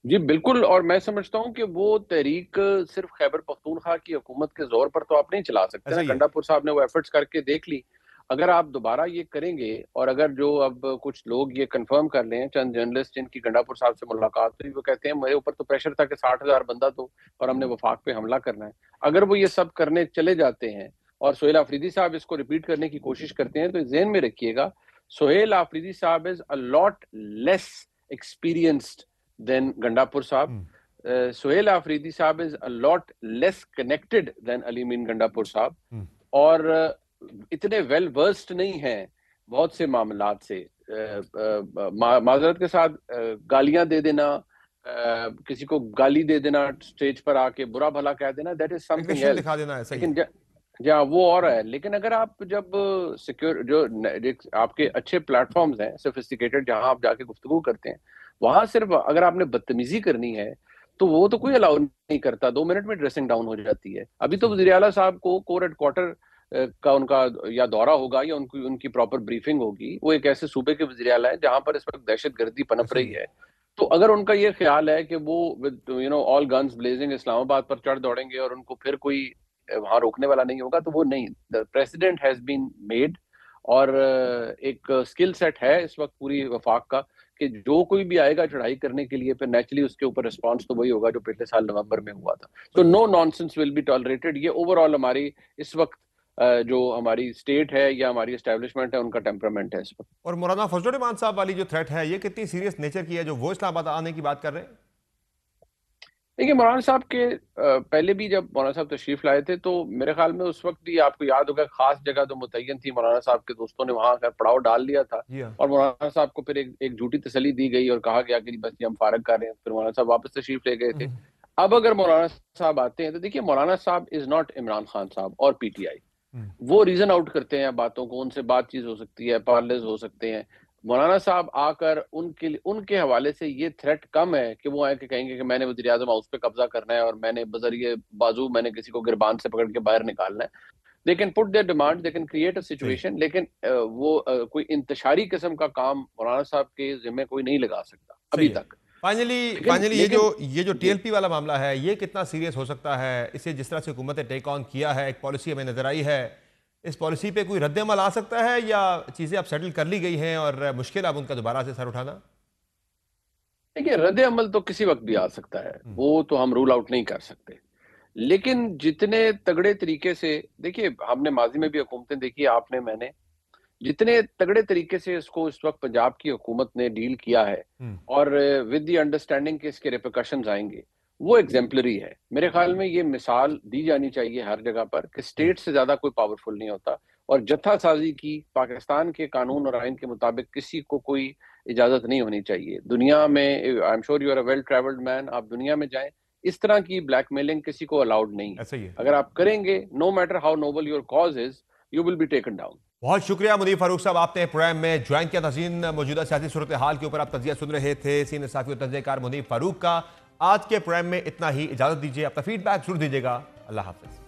جی بالکل, اور میں سمجھتا ہوں کہ وہ تحریک صرف خیبر پختونخوا کی حکومت کے زور پر تو آپ نہیں چلا سکتے. گنڈا پور صاحب نے وہ ایفرٹس کر کے دیکھ لی. اگر آپ دوبارہ یہ کریں گے, اور اگر جو اب کچھ لوگ یہ کنفرم کر لیں, چند جرنلسٹ جن کی گنڈا پور صاحب سے ملاقات ہوئی, وہ کہتے ہیں میرے اوپر تو پریشر تھا کہ 60,000 بندہ تو, اور ہم نے وفاق پہ حملہ کرنا ہے. اگر وہ یہ سب کرنے چلے جاتے ہیں اور سہیل آفریدی صاحب اس کو ریپیٹ کرنے کی کوشش کرتے ہیں, تو ذہن میں رکھیے گا سہیل آفریدی صاحب از a lot less experienced than گنڈا پور صاحب. سہیل آفریدی صاحب is a lot less connected than علی امین گنڈا پور صاحب, اور اتنے ویل ورسڈ نہیں ہیں بہت سے معاملات سے. معذرت کے ساتھ گالیاں دے دینا, کسی کو گالی دے دینا اسٹیج پر آ کے, برا بھلا کہہ دینا, that is some thing else. لیکن جہاں وہ اور ہے, لیکن اگر آپ جب سیکیور جو آپ کے اچھے پلیٹ فارمز ہیں سوفسٹیکیٹڈ, جہاں آپ جا کے گفتگو کرتے ہیں, وہاں صرف اگر آپ نے بدتمیزی کرنی ہے تو وہ تو کوئی الاؤ نہیں کرتا, 2 منٹ میں ڈریسنگ ڈاؤن ہو جاتی ہے. ابھی تو وزیر اعلیٰ صاحب کو کور ہیڈ کوارٹر کا ان کا یا دورہ ہوگا یا ان کی پراپر بریفنگ ہوگی. وہ ایک ایسے صوبے کے وزیر اعلیٰ ہیں جہاں پر اس وقت دہشت گردی پنپ رہی ہے, تو اگر ان کا یہ خیال ہے کہ وہ آل گنز بلیزنگ اسلام آباد پر چڑھ دوڑیں گے اور ان کو پھر کوئی وہاں روکنے والا نہیں ہوگا, تو وہ نہیں. The president has been made, اور ایک اسکل سیٹ ہے اس وقت پوری وفاق کا کہ جو کوئی بھی آئے گا چڑھائی کرنے کے لیے, پھر نیچرلی اس کے اوپر رسپانس تو وہی ہوگا جو پچھلے سال نومبر میں ہوا تھا. تو نو نانسنس ول بی ٹالریٹڈ. یہ اوور آل ہماری اس وقت جو ہماری اسٹیٹ ہے یا ہماری اسٹیبلشمنٹ ہے, ان کا ٹیمپرامنٹ ہے اس وقت. اور مولانا فضل الرحمان صاحب والی جو تھریٹ ہے, یہ کتنی سیریس نیچر کی ہے جو وہ اسلام آباد آنے کی بات کر رہے ہیں؟ دیکھیے, مولانا صاحب کے پہلے بھی جب مولانا صاحب تشریف لائے تھے تو میرے خیال میں اس وقت بھی آپ کو یاد ہوگا خاص جگہ جو متعین تھی, مولانا صاحب کے دوستوں نے وہاں کا پڑاؤ ڈال لیا تھا, اور مولانا صاحب کو پھر ایک جھوٹی تسلی دی گئی اور کہا گیا کہ بس یہ ہم فارغ کر رہے ہیں. پھر مولانا صاحب واپس تشریف لے گئے تھے. اب اگر مولانا صاحب آتے ہیں تو دیکھیے, مولانا صاحب از ناٹ عمران خان صاحب اور پی ٹی آئی. وہ ریزن آؤٹ کرتے ہیں باتوں کو, ان سے بات چیت ہو سکتی ہے, پارلرز ہو سکتے ہیں. مولانا صاحب آ کر ان کے حوالے سے یہ تھریٹ کم ہے کہ وہ آئے کہ کہیں گے کہ میں نے وزیر اعظم ہاؤس پہ قبضہ کرنا ہے اور میں نے بذریعہ بازو میں نے کسی کو گربان سے پکڑ کے باہر نکالنا ہے. they can put their demand, they can create a situation, لیکن وہ کوئی انتشاری قسم کا کام مولانا صاحب کے ذمہ کوئی نہیں لگا سکتا ابھی تک. فائنلی یہ جو ٹی ایل پی والا معاملہ ہے, یہ کتنا سیریس ہو سکتا ہے؟ اسے جس طرح سے حکومت نے ٹیک آن کیا ہے, ایک پالیسی ہمیں نظر آئی ہے, اس پالیسی پہ کوئی رد عمل آ سکتا ہے یا چیزیں اب سیٹل کر لی گئی ہیں اور مشکل اب ان کا دوبارہ سے سر اٹھانا؟ دیکھیے, رد عمل تو کسی وقت بھی آ سکتا ہے, وہ تو ہم رول آؤٹ نہیں کر سکتے. لیکن جتنے تگڑے طریقے سے, دیکھیے ہم نے ماضی میں بھی حکومتیں دیکھی, آپ نے, میں نے, جتنے تگڑے طریقے سے اس کو اس وقت پنجاب کی حکومت نے ڈیل کیا ہے, اور ود دی انڈرسٹینڈنگ کہ اس کے ریپرکشنز آئیں گے, وہ ایگزیمپلری ہے. میرے خیال میں یہ مثال دی جانی چاہیے ہر جگہ پر کہ اسٹیٹ سے زیادہ کوئی پاورفل نہیں ہوتا, اور جتھا سازی کی پاکستان کے قانون اور آئین کے مطابق کسی کو کوئی اجازت نہیں ہونی چاہیے. دنیا میں I am sure you are a well travelled man, آپ دنیا میں جائیں, اس طرح کی بلیک میلنگ کسی کو الاؤڈ نہیں ہے. اگر آپ کریں گے, no matter how noble your cause is, you will be taken down. بہت شکریہ منیب فاروق صاحب, آپ نے پروگرام میں جوائن کیا. تحسین, موجودہ سیاسی صورتحال کے اوپر آپ تجزیہ سن رہے تھے سینئر صحافی اور تجزیہ کار منیب فاروق کا. آج کے پروگرام میں اتنا ہی, اجازت دیجیے. اپنا فیڈ بیک ضرور دیجیے گا. اللہ حافظ.